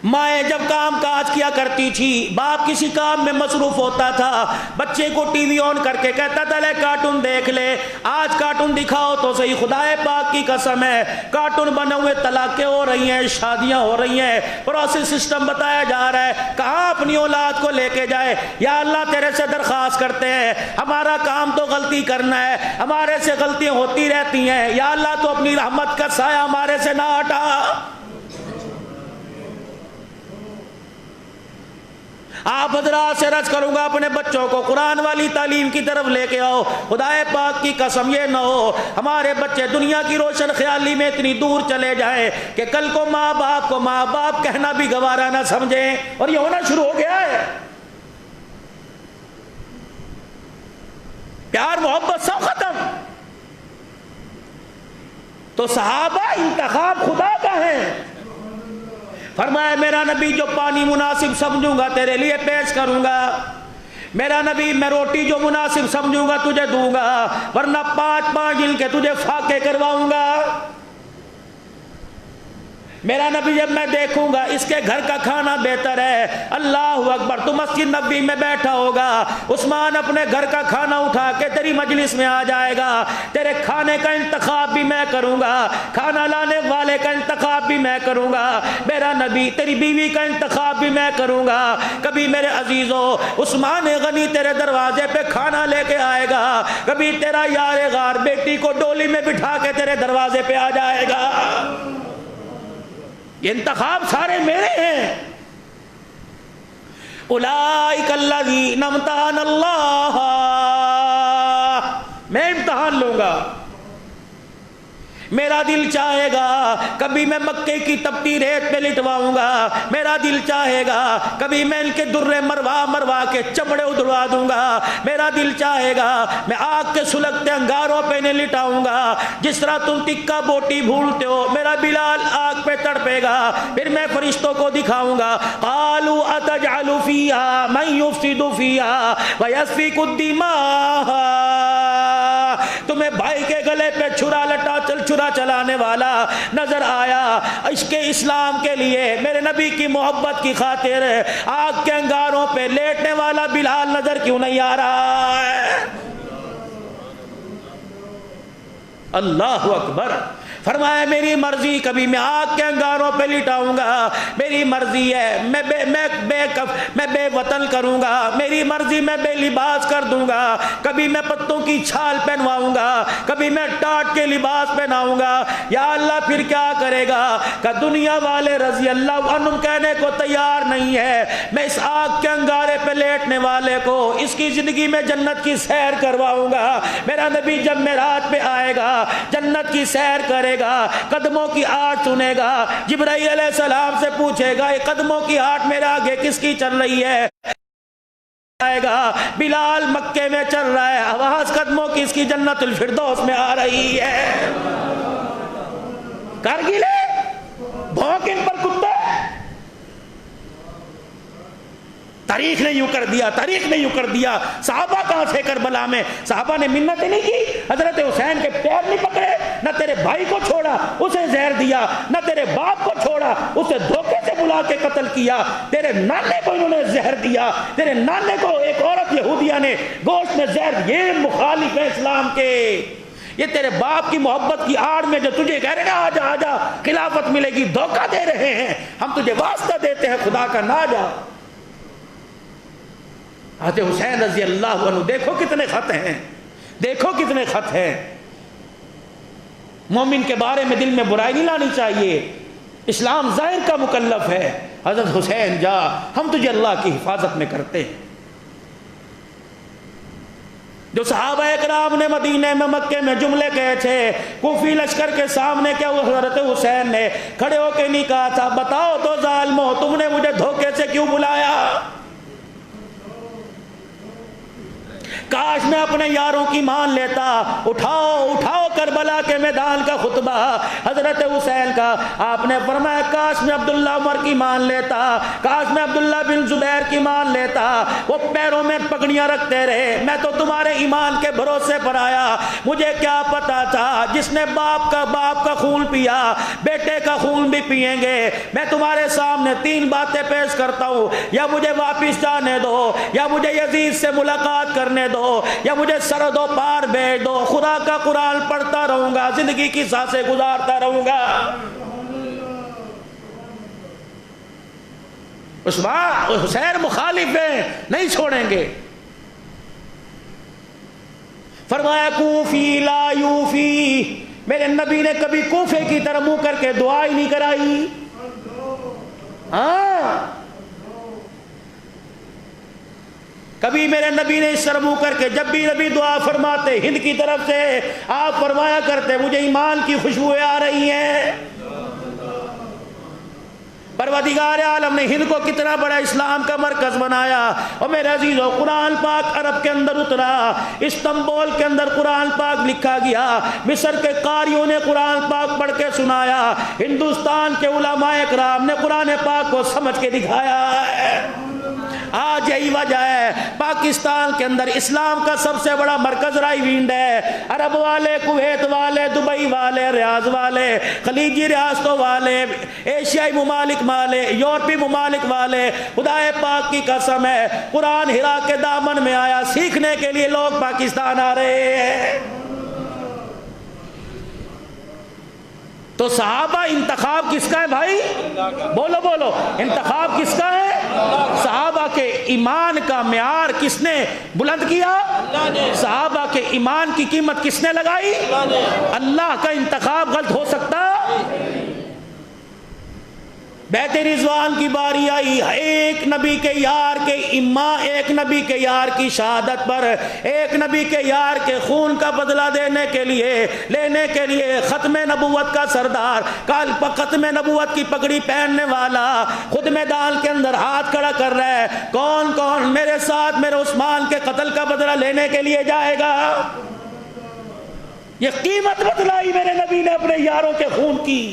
مائیں جب کام کاج کیا کرتی تھی, باپ کسی کام میں مصروف ہوتا تھا, بچے کو ٹی وی آن کر کے کہتا تھا لے کارٹون دیکھ لے, آج کارٹون دکھاؤ تو صحیح, خدائے پاک کی قسم ہے کارٹون بنے ہوئے طلاقیں ہو رہی ہیں, شادیاں ہو رہی ہیں, پروسیس سسٹم بتایا جا رہا ہے. کہاں اپنی اولاد کو لے کے جائے؟ یا اللہ تیرے سے درخواست کرتے ہیں, ہمارا کام تو غلطی کرنا ہے, ہمارے سے غلطیاں ہوتی رہتی ہیں, یا اللہ تو اپنی رحمت کا سایہ ہمارے سے نہ ہٹا. آپ حضرات سے عرض کروں گا اپنے بچوں کو قرآن والی تعلیم کی طرف لے کے آؤ. خدائے پاک کی قسم یہ نہ ہو ہمارے بچے دنیا کی روشن خیالی میں اتنی دور چلے جائیں کہ کل کو ماں باپ کہنا بھی گوارا نہ سمجھیں. اور یہ ہونا شروع ہو گیا ہے. پیار محبت سب ختم. تو صحابہ انتخاب خدا کا ہے. فرمایا میرا نبی جو پانی مناسب سمجھوں گا تیرے لیے پیش کروں گا, میرا نبی میں روٹی جو مناسب سمجھوں گا تجھے دوں گا, ورنہ 5 جن کے تجھے فاقے کرواؤں گا. میرا نبی جب میں دیکھوں گا اس کے گھر کا کھانا بہتر ہے، اللہ اکبر، تو مسجد نبوی میں بیٹھا ہوگا، عثمان اپنے گھر کا کھانا اٹھا کے تیری مجلس میں آ جائے گا، تیرے کھانے کا انتخاب بھی میں کروں گا، کھانا لانے والے کا انتخاب بھی میں کروں گا، میرا نبی تیری بیوی کا انتخاب بھی میں کروں گا۔ کبھی میرے عزیزو عثمان غنی تیرے دروازے پہ کھانا لے کے آئے گا، کبھی تیرا یار غار بیٹی کو ڈولی میں بٹھا کے تیرے دروازے پہ آ جائے گا۔ یہ انتخاب سارے میرے ہیں۔ اولئک الذین امتحن اللہ، میں امتحان لوں گا۔ میرا دل چاہے گا کبھی میں مکے کی تپتی ریت پہ لٹواؤں گا، میرا دل چاہے گا کبھی میں ان کے درے مروا مروا کے چمڑے ادھڑوا دوں گا، میرا دل چاہے گا میں آگ کے سلگتے انگاروں پہ انہیں لٹاؤں گا، جس طرح تم ٹکا بوٹی بھولتے ہو میرا بلال آگ پہ تڑپے گا، پھر میں فرشتوں کو دکھاؤں گا۔ قالوا اتجعل فیہا من یفسد فیہا ویسفک الدماء، تمہیں بھائی کے گلے پہ چھرا چلانے والا نظر آیا، عشق اسلام کے لیے میرے نبی کی محبت کی خاطر آگ کے انگاروں پہ لیٹنے والا بلال نظر کیوں نہیں آ رہا ہے؟ اللہ اکبر۔ فرمایا میری مرضی، کبھی میں آگ کے انگاروں پہ لٹاؤں گا، میری مرضی ہے میں بے وطن کروں گا، میری مرضی میں بے لباس کر دوں گا، کبھی میں پتوں کی چھال پہنواؤں گا، کبھی میں ٹاٹ کے لباس پہناؤں گا۔ یا اللہ پھر کیا کرے گا؟ کہ دنیا والے رضی اللہ عنہم کہنے کو تیار نہیں ہے، میں اس آگ کے انگارے پہ لیٹنے والے کو اس کی زندگی میں جنت کی سیر کرواؤں گا۔ میرا نبی جب معراج پہ آئے گا جنت کی سیر کرے گا، قدموں کی آٹ سنے گا، جبرائیل علیہ السلام سے پوچھے گا یہ قدموں کی آٹ میرے آگے کس کی چل رہی ہے؟ آئے گا بلال مکے میں چل رہا ہے، آواز قدموں کی اس کی جنت الفردوس میں آ رہی ہے۔ کارگلے بھونک ان پر کتے، تاریخ نے یوں کر دیا، تاریخ نے یوں کر دیا۔ صحابہ کہاں تھے کربلا میں؟ صحابہ نے منتیں نہیں کی، حضرت حسین کے پیر نہیں پکڑے، نہ تیرے بھائی کو چھوڑا اسے زہر دیا، نہ تیرے باپ کو چھوڑا اسے دھوکے سے بلا کے قتل کیا، تیرے نانے کو انہوں نے زہر دیا، تیرے نانے کو ایک عورت یہودیہ نے گوشت میں زہر، یہ مخالف ہے اسلام کے۔ یہ تیرے باپ کی محبت کی آڑ میں جو تجھے کہہ رہے ہیں آجا آجا خلافت ملے گی، دھوکہ دے رہے ہیں، ہم تجھے واسطہ دیتے ہیں خدا کا، نہ جا۔ حضرت حسین رضی اللہ عنہ، دیکھو کتنے خط ہیں، دیکھو کتنے خط ہیں۔ مومن کے بارے میں دل میں برائی نہیں لانی چاہیے، اسلام ظاہر کا مکلف ہے۔ حضرت حسین جا، ہم تجھے اللہ کی حفاظت میں کرتے ہیں۔ جو صحابہ اکرام نے مدینے میں مکے میں جملے کہے تھے، کوفی لشکر کے سامنے کیا حضرت حسین نے کھڑے ہو کے نہیں کہا تھا بتاؤ تو ظالمو تم نے مجھے دھوکے سے کیوں بلایا؟ کاش میں اپنے یاروں کی مان لیتا۔ اٹھاؤ اٹھاؤ کربلا کے میدان کا خطبہ حضرت حسین کا، آپ نے فرمایا کاش میں عبداللہ عمر کی مان لیتا، کاش میں عبداللہ بن زبیر کی مان لیتا، وہ پیروں میں پگڑیاں رکھتے رہے، میں تو تمہارے ایمان کے بھروسے پر آیا، مجھے کیا پتا تھا جس نے باپ کا خون پیا بیٹے کا خون بھی پیئیں گے۔ میں تمہارے سامنے تین باتیں پیش کرتا ہوں، یا مجھے واپس جانے دو، یا مجھے یزید سے ملاقات کرنے دو، یا مجھے سرحد و پار بھیج دو، خدا کا قرآن پڑھتا رہوں گا، زندگی کی سانسیں گزارتا رہوں گا۔ عثمان حسین مخالف ہیں، نہیں چھوڑیں گے۔ فرمایا کوفی لا یوفی، میرے نبی نے کبھی کوفے کی طرف منہ کر کے دعا ہی نہیں کرائی۔ ہاں کبھی میرے نبی نے اس طرح منہ کر کے، جب بھی نبی دعا فرماتے ہند کی طرف سے آپ فرمایا کرتے مجھے ایمان کی خوشبوئیں آ رہی ہیں۔ پروردگار عالم نے ہند کو کتنا بڑا اسلام کا مرکز بنایا۔ اور میرے عزیزو قرآن پاک عرب کے اندر اترا، استنبول کے اندر قرآن پاک لکھا گیا، مصر کے قاریوں نے قرآن پاک پڑھ کے سنایا، ہندوستان کے علماء اکرام نے قرآن پاک کو سمجھ کے دکھایا ہے۔ آج یہی وجہ ہے پاکستان کے اندر اسلام کا سب سے بڑا مرکز رائی وینڈ ہے. عرب والے، کویت والے، دبئی والے، ریاض والے، خلیجی ریاستوں والے، ایشیائی ممالک والے، یورپی ممالک والے، خدائے پاک کی قسم ہے قرآن ہرا کے دامن میں آیا، سیکھنے کے لیے لوگ پاکستان آ رہے ہیں. تو صحابہ انتخاب کس کا ہے بھائی؟ بولو بولو، انتخاب کس کا ہے؟ صحابہ کے ایمان کا معیار کس نے بلند کیا؟ صحابہ کے ایمان کی قیمت کس نے لگائی؟ اللہ کا انتخاب غلط ہو سکتا؟ بیت رضوان کی باری آئی، ایک نبی کے یار کے اماں، ایک نبی کے یار کی شہادت پر، ایک نبی کے یار کے خون کا بدلہ لینے کے لیے ختم نبوت کا سردار، ختم نبوت کی پگڑی پہننے والا خود میدان کے اندر ہاتھ کھڑا کر رہا ہے، کون کون میرے ساتھ میرے عثمان کے قتل کا بدلہ لینے کے لیے جائے گا؟ یہ قیمت بدلائی میرے نبی نے اپنے یاروں کے خون کی.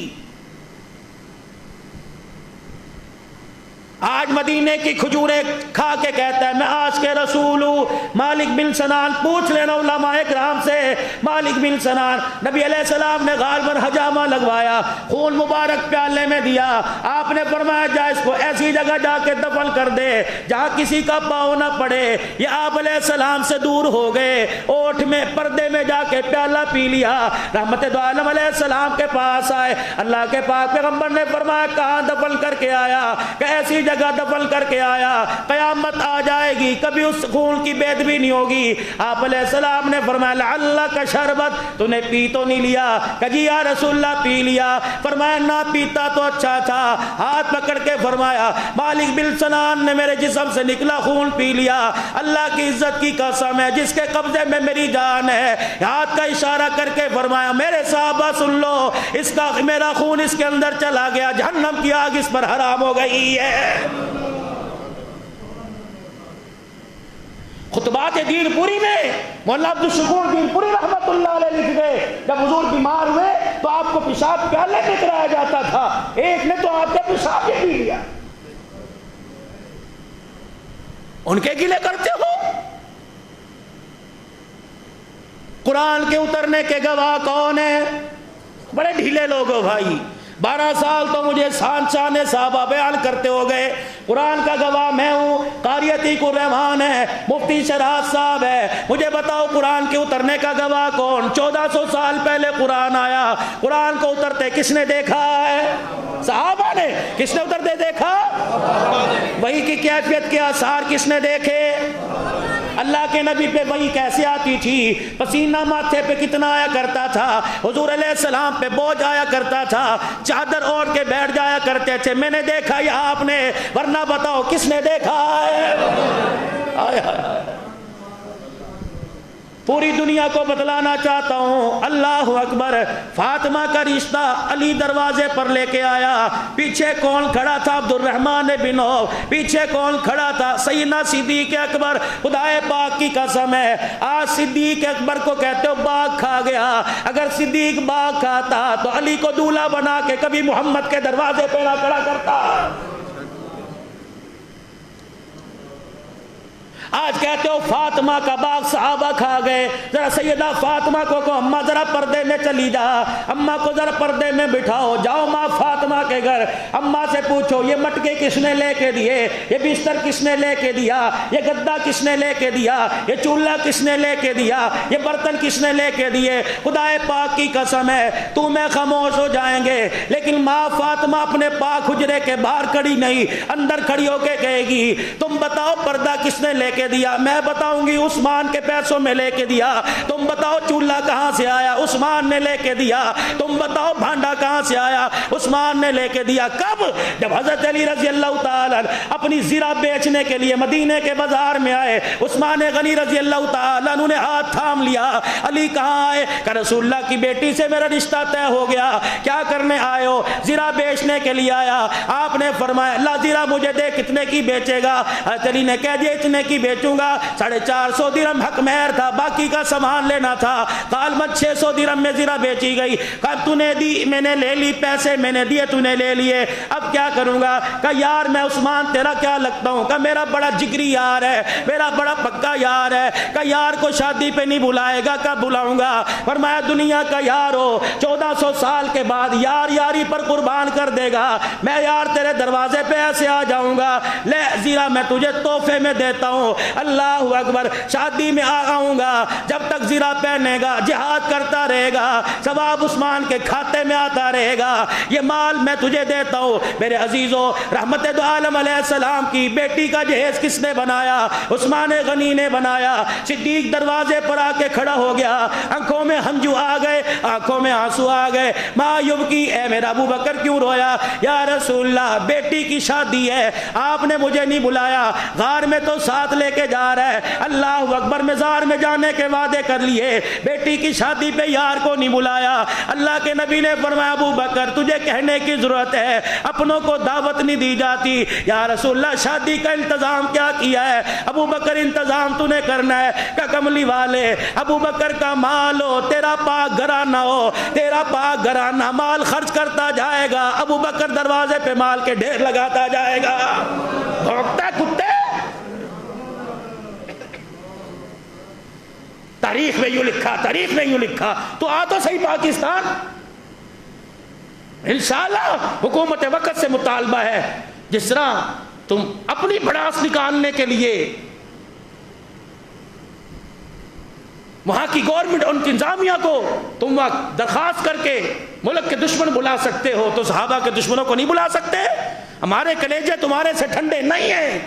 آج مدینے کی کھجوریں کھا کے کہتا ہے میں آج کے رسول ہوں. مالک بن سنان، پوچھ لینا علماء کرام سے، مالک بن سنان نبی علیہ السلام نے غالباً حجامہ لگوایا، خون مبارک پیالے میں دیا، آپ نے فرمایا جا اس کو ایسی جگہ جا کے دفن کر دے جہاں کسی کا پاؤں نہ پڑے. یہ آپ علیہ السلام سے دور ہو گئے، اوٹ میں پردے میں جا کے پیالہ پی لیا. رحمت دو عالم علیہ السلام کے پاس آئے، اللہ کے پاک پیغمبر نے فرمایا کہاں دفن کر کے آیا؟ کہ ایسی جگہ دفن کر کے آیا، قیامت آ جائے گی کبھی اس خون کی بید بھی نہیں ہوگی. آپ علیہ السلام نے فرمایا لعلک شربت، تو نے پی تو نہیں لیا؟ کہ جی یا رسول اللہ پی لیا. فرمایا نہ پیتا تو اچھا تھا. ہاتھ پکڑ کے فرمایا مالک بن سنان نے میرے جسم سے نکلا خون پی لیا، اللہ کی عزت کی قسم ہے جس کے قبضے میں میری جان ہے. ہاتھ کا اشارہ کر کے فرمایا میرے صحابہ سن لو، اس کا میرا خون اس کے اندر چلا گیا، جہنم کی آگ اس پر حرام ہو گئی ہے. خطبات دین پوری میں مولانا عبد الشکور دین پوری رحمت اللہ علیہ لکھ گئے جب حضور بیمار ہوئے تو آپ کو پیشاب پیالے میں کرایا جاتا تھا، ایک نے تو آپ کا پیشاب ہی پی لیا. ان کے گلے کرتے ہو؟ قرآن کے اترنے کے گواہ کون ہیں؟ بڑے ڈھیلے لوگ ہو بھائی. 12 سال تو مجھے شان صحابہ بیان کرتے ہو گئے. قرآن کا گواہ میں ہوں، قاری عتیق الرحمان ہے، مفتی شرحات صاحب ہے. مجھے بتاؤ قرآن کے اترنے کا گواہ کون؟ 1400 سال پہلے قرآن آیا، قرآن کو اترتے کس نے دیکھا ہے؟ صحابہ نے. کس نے اترتے دیکھا؟ وحی کی کیفیت کے آثار کس نے دیکھے؟ اللہ کے نبی پہ وحی کیسے آتی تھی؟ پسینہ ماتھے پہ کتنا آیا کرتا تھا؟ حضور علیہ السلام پہ بوجھ آیا کرتا تھا، چادر اوڑھ کے بیٹھ جایا کرتے تھے. میں نے دیکھا یا آپ نے؟ ورنہ بتاؤ کس نے دیکھا ہے؟ آئے آئے. پوری دنیا کو بتلانا چاہتا ہوں. اللہ اکبر. فاطمہ کا رشتہ علی دروازے پر لے کے آیا. پیچھے کون کھڑا تھا؟ عبد الرحمن بن عوف. پیچھے کون کھڑا تھا؟ سیدنا صدیق اکبر. خدائے پاک کی قسم ہے آج صدیق اکبر کو کہتے ہو باغ کھا گیا. اگر صدیق باغ کھاتا تو علی کو دولہا بنا کے کبھی محمد کے دروازے پہ نہ کھڑا کرتا. آج کہتے ہو فاطمہ کا باغ صحابہ کھا گئے. ذرا سیدہ فاطمہ کو کہو اماں ذرا پردے میں چلی جا، اماں کو ذرا پردے میں بٹھاؤ. جاؤ ماں فاطمہ کے گھر، اماں سے پوچھو یہ مٹکے کس نے لے کے دیے، یہ بستر کس نے لے کے دیا، یہ گدا کس نے لے کے دیا، یہ چولہا کس نے لے کے دیا، یہ برتن کس نے لے کے دیے. خدائے پاک کی قسم ہے تو میں خاموش ہو جائیں گے، لیکن ماں فاطمہ اپنے پاک حجرے کے باہر کھڑی نہیں، اندر کھڑی ہو کے کہے گی تم بتاؤ پردہ کس نے لے کے دیا؟ میں بتاؤں گی عثمان کے پیسوں میں لے کے دیا. تم بتاؤ چولہا کہاں سے آیا؟ عثمان نے لے کے دیا. تم بتاؤ بھانڈا کہاں سے آیا؟ عثمان نے لے کے دیا. کب؟ جب حضرت علی رضی اللہ تعالی اپنی زرہ بیچنے کے لیے مدینے کے بازار میں آئے، عثمان غنی رضی اللہ تعالی عنہ نے ہاتھ تھام لیا. علی کہاں آئے؟ کہ رسول اللہ کی بیٹی سے میرا رشتہ طے ہو گیا. کیا کرنے آئے ہو؟ زرہ بیچنے کے لیے آیا. آپ نے فرمایا اللہ زرہ مجھے دے. کتنے کی بیچے گا؟ حضرت علی نے کہہ دیا اتنے کی بیچوں گا، 450 درہم حق مہر تھا، باقی کا سامان لینا تھا۔ غالباً 600 درہم میں زرہ بیچی گئی۔ کہا تو نے دی، میں نے لے لی، پیسے میں نے دیے، تو نے لے لیے، اب کیا کروں گا؟ کہا یار میں عثمان تیرا کیا لگتا ہوں؟ کہا میرا بڑا جگری یار ہے، میرا بڑا پکا یار ہے۔ کہا یار کو شادی پہ نہیں بلائے گا؟ کب بلاؤں گا؟ فرمایا دنیا کا یار ہو، 1400 سال کے بعد یار یاری پر قربان کر دے گا، میں یار تیرے دروازے پہ ایسے آ جاؤں گا، لے زیرہ میں تجھے تحفے میں دیتا ہوں، اللہ اکبر، شادی میں آؤں گا، جب تک زیرہ پہنے گا جہاد کرتا رہے گا، ثواب عثمان کے کھاتے میں آتا رہے گا، یہ مال میں تجھے دیتا ہوں۔ میرے عزیزو، رحمت دو عالم علیہ السلام کی بیٹی کا جہیز کس نے بنایا؟ عثمان غنی نے بنایا۔ صدیق دروازے پر آ کے کھڑا ہو گیا، آنکھوں میں ہنجو آ گئے، آنکھوں میں آنسو آ گئے۔ ماں یبکی، اے میرا ابو بکر کیوں رویا؟ یا رسول اللہ بیٹی کی شادی ہے، آپ نے مجھے نہیں بلایا، غار میں تو ساتھ لے کے جا رہا ہے، اللہ اکبر، مزار میں جانے کے وعدے کر لیے، بیٹی کی شادی پہ یار کو نہیں بلایا۔ اللہ کے نبی نے فرمایا ابو بکر تجھے کہنے کی ضرورت ہے، اپنوں کو دعوت نہیں دی جاتی۔ یا رسول اللہ شادی کا انتظام کیا کیا ہے؟ ابو بکر انتظام تو نے کرنا ہے۔ کہ کملی والے ابو بکر کا مال ہو، تیرا پاک گھرانہ ہو، تیرا پاک گھرانہ مال خرچ کرتا جائے گا، ابو بکر دروازے پہ مال کے ڈھیر لگاتا جائے گا۔ بھونکتا کتے، تاریخ میں یوں لکھا، تاریخ میں یوں لکھا، تو آ تو صحیح پاکستان۔ انشاءاللہ حکومت وقت سے مطالبہ ہے، جس طرح تم اپنی بڑاس نکالنے کے لیے وہاں کی گورنمنٹ، ان کی انتظامیہ کو تم وقت درخواست کر کے ملک کے دشمن بلا سکتے ہو، تو صحابہ کے دشمنوں کو نہیں بلا سکتے؟ ہمارے کلیجے تمہارے سے ٹھنڈے نہیں ہیں۔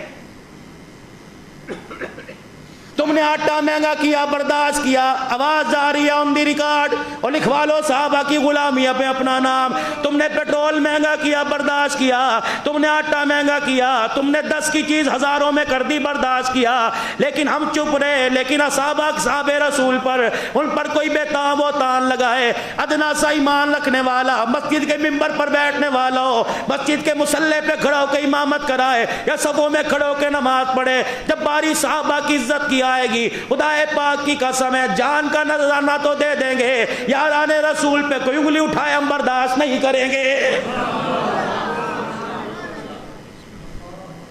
تم نے آٹا مہنگا کیا، برداشت کیا، آواز جا رہی ہے آن دی ریکارڈ، اور لکھوا لو صحابہ کی غلامی پہ اپنا نام۔ تم نے پیٹرول مہنگا کیا، برداشت کیا، تم نے آٹا مہنگا کیا، تم نے 10 کی چیز ہزاروں میں کر دی، برداشت کیا، لیکن ہم چپ رہے۔ لیکن صحابہ رسول پر، ان پر کوئی بے تاب و تان لگائے، ادنا سا ایمان رکھنے والا، مسجد کے ممبر پر بیٹھنے والا ہو، مسجد کے مصلے پہ کھڑا ہو کے امامت کرائے یا صفوں میں کھڑے ہو کے نماز پڑھے، جب باری صحابہ کی عزت کی آئے گی، خدا پاک کی قسم ہے جان کا نذرانہ تو دے دیں گے، یاران رسول پہ کوئی انگلی اٹھائے ہم برداشت نہیں کریں گے۔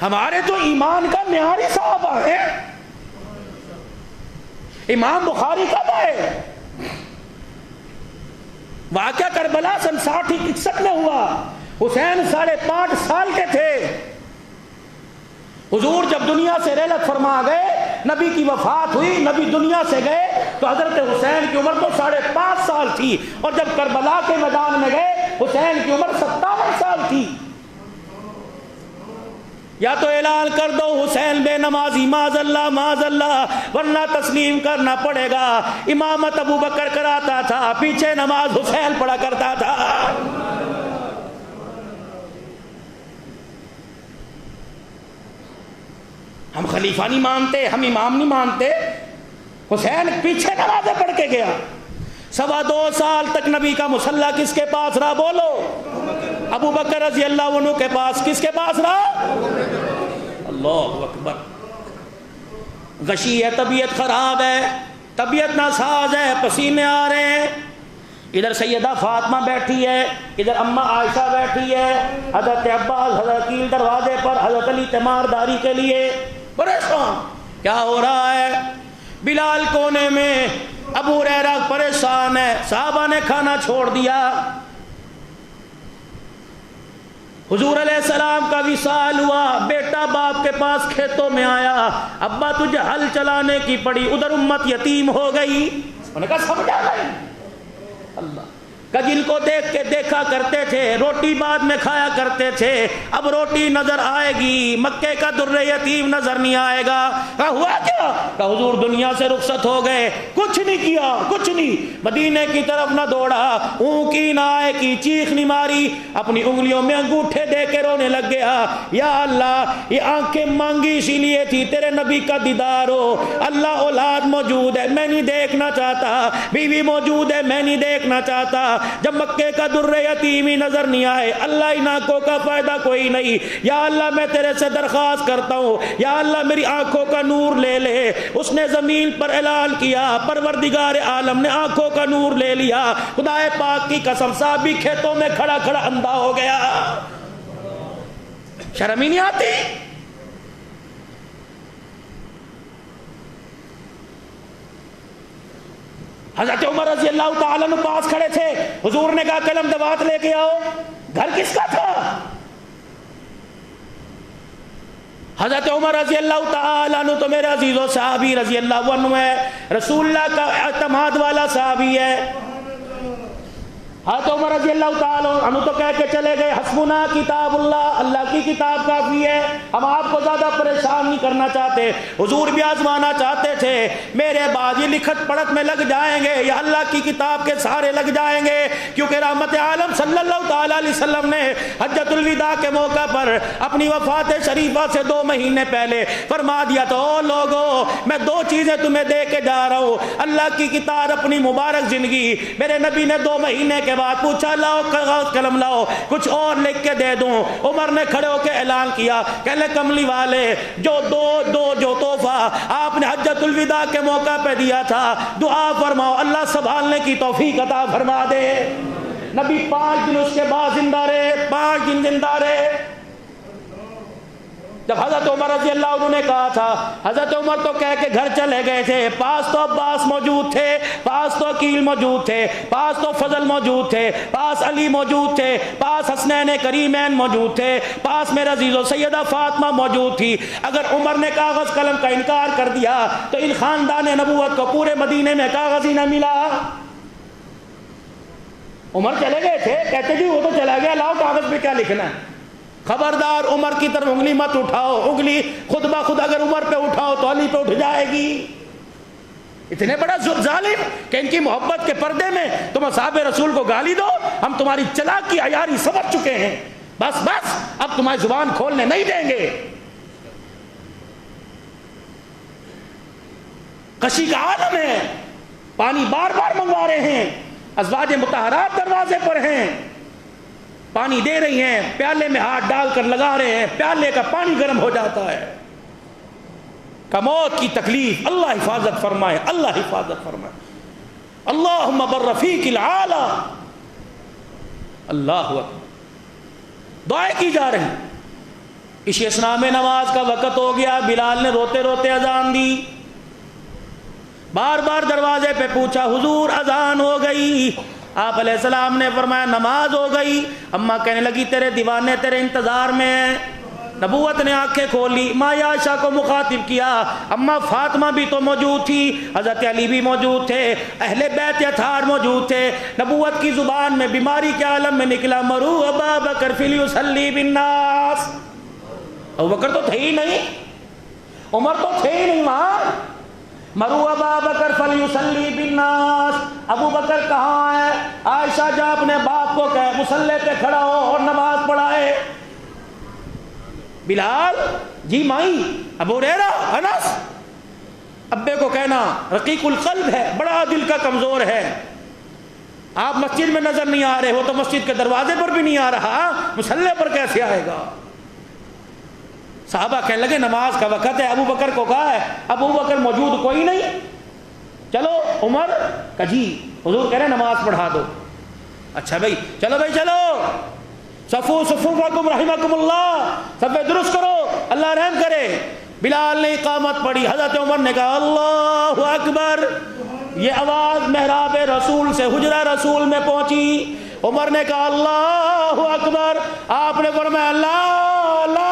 ہمارے تو ایمان کا معیار صحابہ ہے۔ امام بخاری کب آئے؟ واقعہ کربلا سن 60-61 میں ہوا، حسین 5.5 سال کے تھے۔ حضور جب دنیا سے رحلت فرما گئے، نبی کی وفات ہوئی، نبی دنیا سے گئے، تو حضرت حسین کی عمر تو 5.5 سال تھی، اور جب کربلا کے میدان میں گئے حسین کی عمر 57 سال تھی۔ یا تو اعلان کر دو حسین بے نمازی، معاذ اللہ معاذ اللہ، ورنہ تسلیم کرنا پڑے گا۔ امامت ابو بکر کراتا تھا، پیچھے نماز حسین پڑھا کرتا تھا۔ ہم خلیفہ نہیں مانتے، ہم امام نہیں مانتے، حسین پیچھے نمازیں پڑھ کے گیا۔ 2.25 سال تک نبی کا مصلی کس کے پاس رہا؟ بولو، ابو بکر رضی اللہ عنہ کے پاس۔ کس کے پاس رہا؟ اللہ اکبر۔ غشی ہے، طبیعت خراب ہے، طبیعت ناساز ہے، پسینے آ رہے ہیں، ادھر سیدہ فاطمہ بیٹھی ہے، ادھر اماں عائشہ بیٹھی ہے، حضرت عباس، حضرت عقیل دروازے پر، حضرت علی تیمارداری کے لیے پریشان۔ کیا ہو رہا ہے؟ بلال کونے میں، ابو ہریرہ پریشان ہے، صحابہ نے کھانا چھوڑ دیا۔ حضور علیہ السلام کا وصال ہوا، بیٹا باپ کے پاس کھیتوں میں آیا، ابا تجھے ہل چلانے کی پڑی، ادھر امت یتیم ہو گئی۔ انہوں نے کہا سمجھا نہیں اللہ کا، جن کو دیکھ کے دیکھا کرتے تھے، روٹی بعد میں کھایا کرتے تھے، اب روٹی نظر آئے گی، مکے کا در یتیم نظر نہیں آئے گا۔ کہا ہوا کیا؟ کہا حضور دنیا سے رخصت ہو گئے، کچھ نہیں کیا، کچھ نہیں، مدینے کی طرف نہ دوڑا، اون کی نہ آئے کی، چیخ نہیں ماری، اپنی انگلیوں میں انگوٹھے دے کے رونے لگ گیا۔ یا اللہ یہ آنکھیں مانگی اسی لیے تھی تیرے نبی کا دیدار ہو، اللہ اولاد موجود ہے میں نہیں دیکھنا چاہتا، بیوی موجود ہے میں نہیں دیکھنا چاہتا، جب مکے کا در یتیمی نظر نہیں آئے، اللہ ان آنکھوں کا فائدہ کوئی نہیں، یا اللہ میں تیرے سے درخواست کرتا ہوں یا اللہ میری آنکھوں کا نور لے لے۔ اس نے زمین پر اعلان کیا، پروردگار عالم نے آنکھوں کا نور لے لیا۔ خدا پاک کی قسم صحابی کھیتوں میں کھڑا کھڑا اندھا ہو گیا۔ شرم ہی نہیں آتی؟ حضرت عمر رضی اللہ تعالیٰ عنہ پاس کھڑے تھے، حضور نے کہا قلم دوات لے کے آؤ۔ گھر کس کا تھا؟ حضرت عمر رضی اللہ تعالیٰ عنہ تو میرے عزیز و صحابی رضی اللہ عنہ ہے، رسول اللہ کا اعتماد والا صحابی ہے۔ حضرت عمر رضی اللہ تعالیٰ عنہ تو کہہ کے چلے گئے حسبنا کتاب اللہ، اللہ کی کتاب کافی ہے، ہم آپ کو زیادہ پریشان نہیں کرنا چاہتے۔ حضور بھی آزمانا چاہتے تھے، میرے بعد یہ لکھت پڑھت میں لگ جائیں گے یا اللہ کی کتاب کے سہارے لگ جائیں گے، کیونکہ رحمت عالم صلی اللہ تعالیٰ علیہ وسلم نے حجۃ الوداع کے موقع پر اپنی وفات شریفہ سے 2 مہینے پہلے فرما دیا تو او لوگو میں 2 چیزیں تمہیں دے کے جا رہا ہوں، اللہ کی کتاب اپنی مبارک زندگی۔ میرے نبی نے 2 مہینے کے بعد پوچھا لاؤ کاغذ قلم لاؤ کچھ اور لکھ کے دے دوں۔ عمر نے کھڑے ہو کے اعلان کیا، کہنے کملی والے جو جو تحفہ آپ نے حجۃ الوداع کے موقع پہ دیا تھا، دعا فرماؤ اللہ سنبھالنے کی توفیق عطا فرما دے۔ نبی 5 دن اس کے بعد زندہ رہے، 5 دن زندہ رہے۔ جب حضرت عمر رضی اللہ عنہ نے کہا تھا، حضرت عمر تو کہہ کے گھر چلے گئے تھے، پاس تو عباس موجود تھے، پاس تو عقیل موجود تھے، پاس تو فضل موجود تھے، پاس علی موجود تھے، پاس حسنین کریمین موجود تھے، پاس میرا عزیز و سیدہ فاطمہ موجود تھی۔ اگر عمر نے کاغذ قلم کا انکار کر دیا تو ان خاندان نبوت کو پورے مدینے میں کاغذ ہی نہ ملا۔ عمر چلے گئے تھے، کہتے جی وہ تو چلا گیا، لاؤ کاغذ پہ کیا لکھنا ہے۔ خبردار عمر کی طرف انگلی مت اٹھاؤ، انگلی خود بخود اگر عمر پہ اٹھاؤ تو علی پہ اٹھ جائے گی۔ اتنے بڑا ظالم کہ ان کی محبت کے پردے میں تم اصحاب رسول کو گالی دو، ہم تمہاری چلاکی عیاری سمجھ چکے ہیں، بس بس اب تمہاری زبان کھولنے نہیں دیں گے۔ کشی کا عالم ہے، پانی بار بار منگوا رہے ہیں، ازواج مطہرات دروازے پر ہیں، پانی دے رہی ہیں، پیالے میں ہاتھ ڈال کر لگا رہے ہیں، پیالے کا پانی گرم ہو جاتا ہے۔ موت کی تکلیف، اللہ حفاظت فرمائے، اللہ حفاظت فرمائے۔ اللہم بالرفیق العالی، اللہ اکبر، دعائیں کی جا رہی ہیں۔ اس اسنا میں نماز کا وقت ہو گیا، بلال نے روتے روتے اذان دی، بار بار دروازے پہ پوچھا حضور اذان ہو گئی؟ آپ علیہ السلام نے فرمایا نماز ہو گئی۔ اماں کہنے لگی تیرے دیوانے تیرے انتظار میں ہیں۔ نبوت نے آنکھیں کھولی، ماں عائشہ کو مخاطب کیا، اماں فاطمہ بھی تو موجود تھی، حضرت علی بھی موجود تھے، اہل بیت اطہار موجود تھے۔ نبوت کی زبان میں بیماری کے عالم میں نکلا، مرو ابا بکر فلیصلی بالناس۔ ابو بکر تو تھے ہی نہیں، عمر تو تھے ہی نہیں وہاں۔ مرو ابا بکر فلیصلی بالناس، ابو بکر کہاں ہے؟ عائشہ جا اپنے باپ کو کہے مصلی پہ کھڑا ہو اور نماز پڑھائے۔ بلال جی مائی، ابو ہریرہ انس، ابے کو کہنا رقیق القلب ہے، بڑا دل کا کمزور ہے، آپ مسجد میں نظر نہیں آ رہے، وہ تو مسجد کے دروازے پر بھی نہیں آ رہا، مصلی پر کیسے آئے گا؟ صحابہ کہنے لگے نماز کا وقت ہے، ابو بکر کو کہا ہے، ابو بکر موجود کوئی نہیں، چلو عمر کہ جی حضور کہہ رہے نماز پڑھا دو۔ اچھا بھائی چلو بھائی چلو، صفو صفوفکم رحمکم اللہ، صفے درست کرو اللہ رحم کرے۔ بلال نے اقامت پڑھی، حضرت عمر نے کہا اللہ اکبر، یہ آواز محراب رسول سے حجرہ رسول میں پہنچی۔ عمر نے کہا اللہ اکبر، آپ نے فرمایا لا لا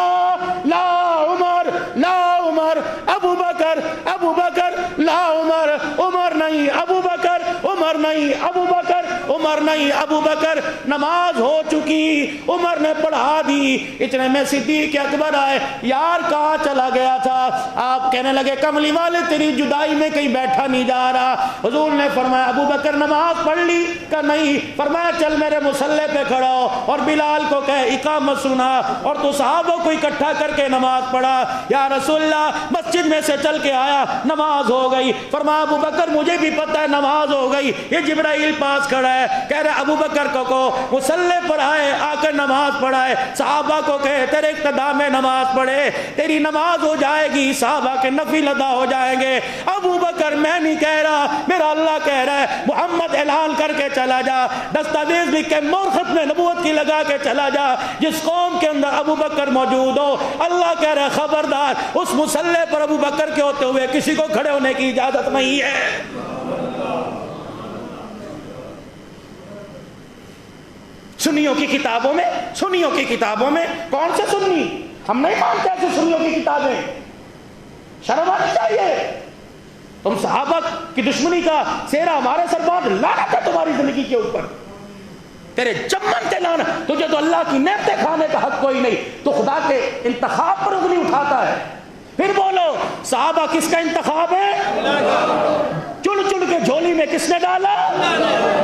لا عمر لا عمر، ابو بکر ابو بکر لا عمر، عمر نہیں ابو بکر، عمر نہیں ابو بکر، عمر نہیں ابو بکر۔ نماز ہو چکی، عمر نے پڑھا دی، اتنے میں صدیق اکبر آئے، یار کہاں چلا گیا تھا؟ آپ کہنے لگے کملی والے تیری جدائی میں کہیں بیٹھا نہیں جا رہا۔ حضور نے فرمایا ابو بکر نماز پڑھ لی؟ کہ نہیں۔ فرمایا چل میرے مصلی پہ کھڑا ہو اور بلال کو کہے اقامت سنا اور تو صحابوں کو اکٹھا کر کے نماز پڑھا۔ یا رسول اللہ مسجد میں سے چل کے آیا، نماز ہو گئی۔ فرمایا ابو بکر مجھے بھی پتہ ہے نماز ہو گئی، یہ جبرائیل پاس کھڑا ہے، کہہ رہا ابو بکر کو مصلی پر آئے، آ کر نماز پڑھائے، صحابہ کو کہے تیرے اقتداء میں نماز پڑھے، تیری نماز ہو جائے گی، صحابہ کے نفل ادا ہو جائیں گے۔ ابو بکر میں نہیں کہہ رہا، میرا اللہ کہہ رہا ہے محمد اعلان کر کے چلا جا، دستاویز لکھ کے مور ختم نبوت کی لگا کے چلا جا، جس قوم کے اندر ابو بکر موجود ہو، اللہ کہہ رہا ہے خبردار اس مصلی پر ابو بکر کے ہوتے ہوئے کسی کو کھڑے ہونے کی اجازت نہیں ہے۔ سنیوں کی کتابوں میں کون سے سنی؟ ہم نہیں مانتے ایسے سنیوں کی کتابیں، شرم آنی چاہیے۔ تم صحابہ کی دشمنی کا سہرا ہمارے سر باندھ، لعنت ہے تمہاری زندگی کے اوپر، تیرے چمن تے لعنت، تجھے تو اللہ کی نعمتیں کھانے کا حق کوئی نہیں، تو خدا کے انتخاب پر انگلی اٹھاتا ہے۔ پھر بولو صحابہ کس کا انتخاب ہے؟ چن چن کے جھولی میں کس نے ڈالا؟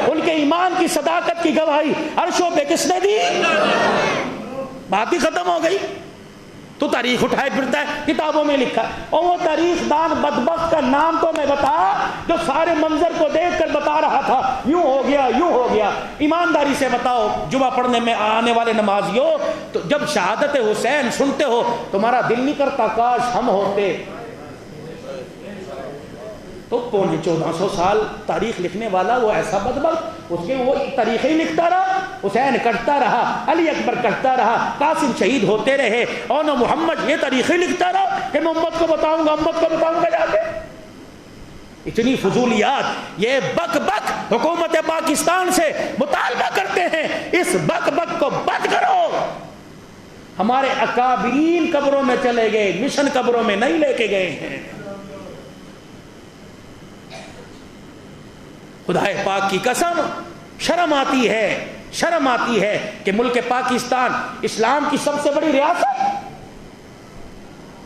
ان کے ایمان کی صداقت کی گواہی عرشوں پہ کس نے دی؟ بات ہی ختم ہو گئی۔ تو تاریخ اٹھائے پھرتا ہے، کتابوں میں لکھا، اور وہ تاریخ دان بدبخت کا نام تو میں بتا جو سارے منظر کو دیکھ کر بتا رہا تھا یوں ہو گیا یوں ہو گیا۔ ایمانداری سے بتاؤ جمعہ پڑھنے میں آنے والے نمازیوں، تو جب شہادت حسین سنتے ہو تمہارا دل نہیں کرتا کاش ہم ہوتے؟ تو 1400 سال تاریخ لکھنے والا وہ ایسا بدبخت، اس کے وہ تاریخیں لکھتا رہا، حسین کٹتا رہا، علی اکبر کٹتا رہا، قاسم شہید ہوتے رہے، اور نہ محمد یہ تاریخیں لکھتا رہا کہ میں امت کو بتاؤں گا جا کے۔ اتنی فضولیات، یہ بک بک حکومت پاکستان سے مطالبہ کرتے ہیں، اس بک بک کو بند کرو۔ ہمارے اکابرین قبروں میں چلے گئے، مشن قبروں میں نہیں لے کے گئے ہیں۔ خدا پاک کی قسم شرم آتی ہے کہ ملک پاکستان اسلام کی سب سے بڑی ریاست،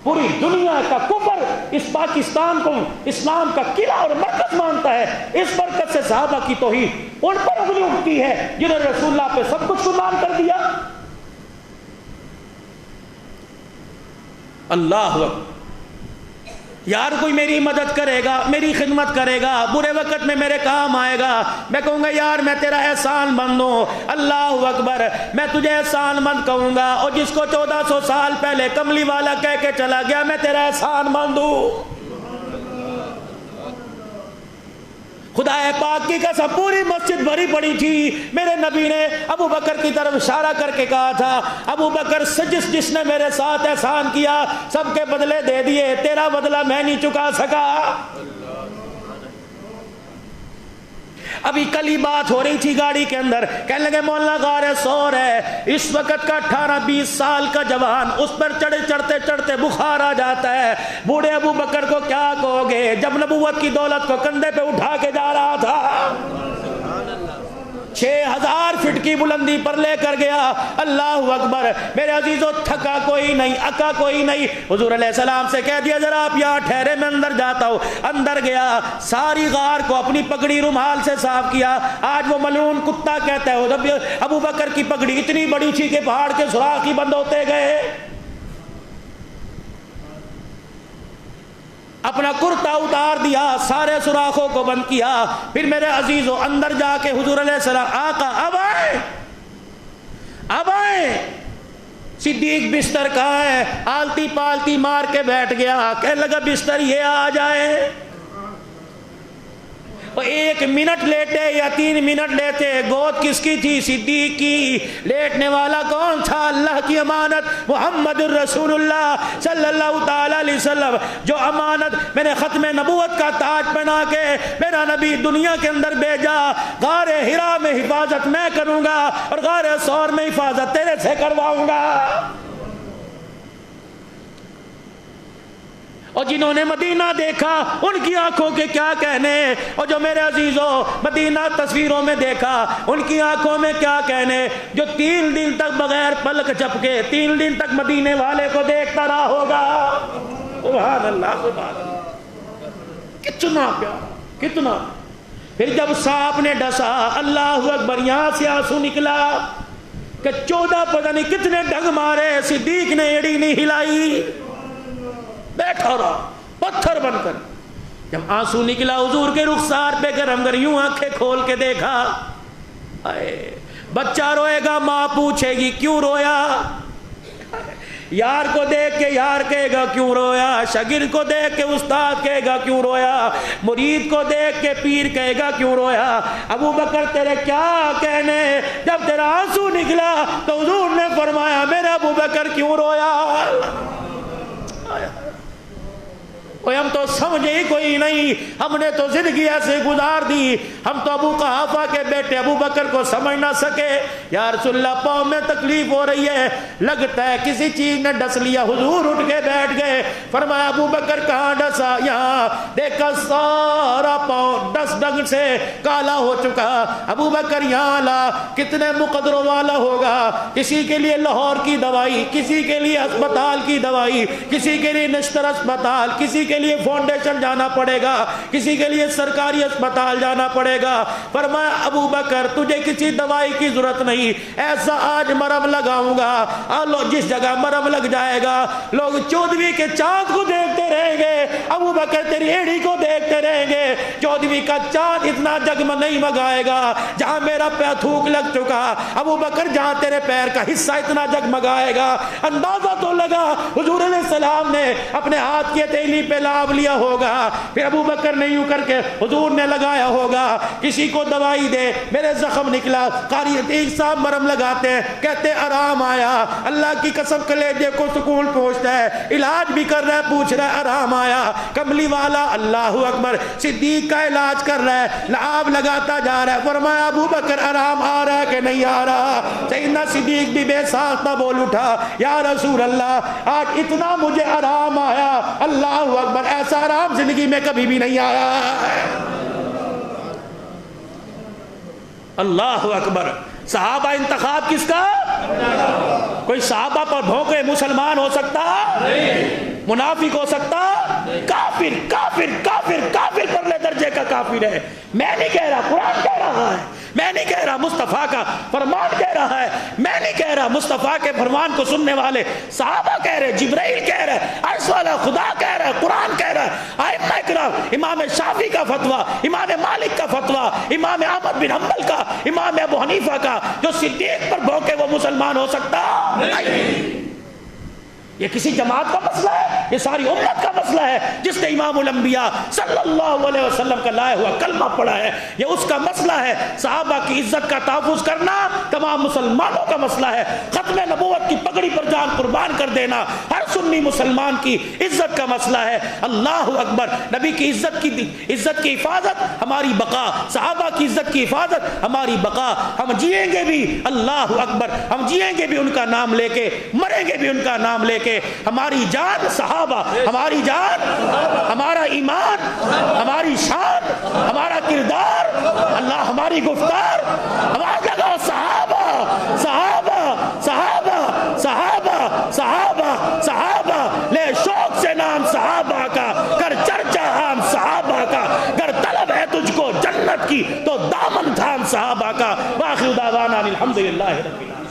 پوری دنیا کا کفر اس پاکستان کو اسلام کا قلعہ اور مرکز مانتا ہے، اس برکت سے صحابہ کی توہین ان پر انگلی اٹھتی ہے جنہوں نے رسول اللہ پہ سب کچھ قربان کر دیا۔ اللہ اکبر۔ یار کوئی میری مدد کرے گا، میری خدمت کرے گا، برے وقت میں میرے کام آئے گا، میں کہوں گا یار میں تیرا احسان مند ہوں، اللہ اکبر، میں تجھے احسان مند کہوں گا، اور جس کو 1400 سال پہلے کملی والا کہہ کے چلا گیا میں تیرا احسان مند ہوں۔ خدا پاک کی قسم پوری مسجد بھری پڑی تھی، میرے نبی نے ابو بکر کی طرف اشارہ کر کے کہا تھا ابو بکر جس نے میرے ساتھ احسان کیا سب کے بدلے دے دیے، تیرا بدلہ میں نہیں چکا سکا۔ ابھی کل ہی بات ہو رہی تھی گاڑی کے اندر، کہنے لگے مولانا غار سور ہے، اس وقت کا 18-20 سال کا جوان اس پر چڑھتے بخار آ جاتا ہے، بوڑھے ابو بکر کو کیا کہو گے جب نبوت کی دولت کو کندھے پہ اٹھا کے جا رہا تھا، 6000 فٹ کی بلندی پر لے کر گیا۔ اللہ اکبر، میرے عزیزو تھکا کوئی نہیں، اکا کوئی نہیں۔ حضور علیہ السلام سے کہہ دیا ذرا آپ یہاں ٹھہرے، میں اندر جاتا ہوں۔ اندر گیا، ساری غار کو اپنی پگڑی رومال سے صاف کیا۔ آج وہ ملعون کتا کہتا ہے ابو بکر کی پگڑی اتنی بڑی تھی کہ پہاڑ کے سوراخ ہی بند ہوتے گئے۔ اپنا کرتا اتار دیا، سارے سوراخوں کو بند کیا۔ پھر میرے عزیزو اندر جا کے حضور علیہ السلام آقا اب آئے، صدیق بستر کہاں ہے؟ آلتی پالتی مار کے بیٹھ گیا، کہنے لگا بستر یہ آ جائے، 1 منٹ لیٹے یا 3 منٹ لیتے، گود کس کی تھی؟ صدیق کی۔ لیٹنے والا کون تھا؟ اللہ کی امانت محمد الرسول اللہ صلی اللہ تعالی علیہ وسلم، جو امانت میں نے ختم نبوت کا تاج پہنا کے میرا نبی دنیا کے اندر بھیجا۔ غار حرا میں حفاظت میں کروں گا اور غار ثور میں حفاظت تیرے سے کرواؤں گا۔ اور جنہوں نے مدینہ دیکھا ان کی آنکھوں کے کیا کہنے، اور جو میرے عزیزوں مدینہ تصویروں میں دیکھا ان کی آنکھوں میں کیا کہنے، جو 3 دن تک بغیر پلک جھپکے 3 دن تک مدینے والے کو دیکھتا رہا ہوگا۔ سبحان اللہ، سبحان اللہ، کتنا پیار، کتنا۔ پھر جب سانپ نے ڈسا، اللہ اکبر، یہاں سے آنسو نکلا کہ 14 پتہ نہیں کتنے ڈنگ مارے، صدیق نے ایڑی نہیں ہلائی، بیٹھا رہا پتھر بن کر۔ جب آنسو نکلا حضور کے رخسار پہ گرم گر یوں آنکھیں کھول کے دیکھا، بچہ روئے گا ماں پوچھے گی کیوں رویا، یار کو دیکھ کے یار کہے گا کیوں رویا، شاگرد کو دیکھ کے استاد کہے گا کیوں رویا، مرید کو دیکھ کے پیر کہے گا کیوں رویا۔ ابو بکر تیرے کیا کہنے، جب تیرا آنسو نکلا تو حضور نے فرمایا میرا ابو بکر کیوں رویا۔ ہم تو سمجھے ہی کوئی نہیں، ہم نے تو زندگی ایسے گزار دی، ہم تو ابو قحافہ کے بیٹے ابو بکر کو سمجھ نہ سکے۔ یا رسول اللہ پاؤں میں تکلیف ہو رہی ہے، لگتا ہے کسی چیز نے ڈس لیا۔ حضور اٹھ کے بیٹھ گئے، فرمایا ابو بکر کہاں ڈسا؟ یہاں۔ دیکھا سارا پاؤں ڈس ڈنگ سے کالا ہو چکا۔ ابو بکر یہاں لا، کتنے مقدروں والا ہوگا، کسی کے لیے لاہور کی دوائی، کسی کے لیے اسپتال کی دوائی، کسی کے لیے نشتر اسپتال، کسی کے لیے فاؤنڈیشن جانا پڑے گا، کسی کے لیے سرکاری اسپتال جانا پڑے گا۔ فرمایا ابو بکر تجھے کسی دوائی کی ضرورت نہیں، ایسا آج مرہم لگاؤں گا، جس جگہ مرہم لگ جائے گا لوگ 14ویں کے چاند کو دیکھتے رہیں گے، ابو بکر تیری ایڑی کو دیکھتے رہیں گے۔ 14ویں کا چاند اتنا جگمگ نہیں مگائے گا جہاں میرا پیر تھوک لگ چکا، ابو بکر جہاں تیرے پیر کا حصہ اتنا جگمگائے گا۔ اندازہ تو لگا حضور علیہ السلام نے اپنے ہاتھ کی ہتھیلی پہ لاب لیا ہوگا، پھر ابو بکر نے یوں کر کے حضور نے لگایا ہوگا۔ کسی کو دوائی دے، میرے زخم نکلا، قاری عتیق صاحب مرہم لگاتے ہیں، کہتے آرام آیا، اللہ کی قسم کلیجے کو سکون پہنچتا ہے، علاج بھی کر رہا ہے، پوچھ رہا ہے آرام آیا۔ کملی والا اللہ اکبر صدیق کا علاج کر رہا ہے، لعاب لگاتا جا رہا ہے، فرمایا ابو بکر آرام آ رہا ہے کہ نہیں آ رہا؟ سیدنا صدیق بھی بے ساختہ بول اٹھا، یا رسول اللہ آج اتنا مجھے آرام آیا، اللہ اکبر ایسا آرام زندگی میں کبھی بھی نہیں آیا۔ اللہ اکبر۔ صحابہ انتخاب کس کا؟ کوئی صحابہ پر بھونکے مسلمان ہو سکتا؟ منافق ہو سکتا؟ کافر کافر کافر کافر پرلے درجے کا کافر ہے۔ میں نہیں کہہ رہا، قرآن کہہ رہا ہے، میں نہیں کہہ رہا، مصطفیٰ کا فرمان کہہ رہا ہے، میں نہیں کہہ رہا، مصطفیٰ کے فرمان کو سننے والے صحابہ کہہ رہے، جبرائیل کہہ رہے، عرش والا خدا کہہ رہا ہے، قرآن کہہ رہا ہے، ائمہ کرام، امام شافعی کا فتویٰ، امام مالک کا فتویٰ، امام احمد بن حنبل کا، امام ابو حنیفہ کا، جو صدیق پر بھونکے وہ مسلمان ہو سکتا نہیں۔ یہ کسی جماعت کا مسئلہ ہے، یہ ساری امت کا مسئلہ ہے۔ جس نے امام الانبیاء صلی اللہ علیہ وسلم کا لایا ہوا کلمہ پڑھا ہے، یہ اس کا مسئلہ ہے۔ صحابہ کی عزت کا تحفظ کرنا تمام مسلمانوں کا مسئلہ ہے۔ ختم نبوت کی پگڑی پر جان قربان کر دینا ہر سنی مسلمان کی عزت کا مسئلہ ہے۔ اللہ اکبر۔ نبی کی عزت کی حفاظت ہماری بقا، صحابہ کی عزت کی حفاظت ہماری بقا۔ ہم جئیں گے بھی، اللہ اکبر، ہم جئیں گے بھی ان کا نام لے کے، مریں گے بھی ان کا نام لے کے۔ ہماری جان صحابہ، ہماری جان، ہمارا ایمان، ہماری شان، ہمارا کردار، اللہ ہماری گفتار، ہمارا لگاؤ صحابہ صحابہ صحابہ صحابہ صحابہ صحابہ، لے شوق سے نام صحابہ کا، کر چرچا عام صحابہ کا، گر طلب ہے تجھ کو جنت کی تو دامن تھام صحابہ کا۔ واخر دعوانا الحمدللہ رب العالمین۔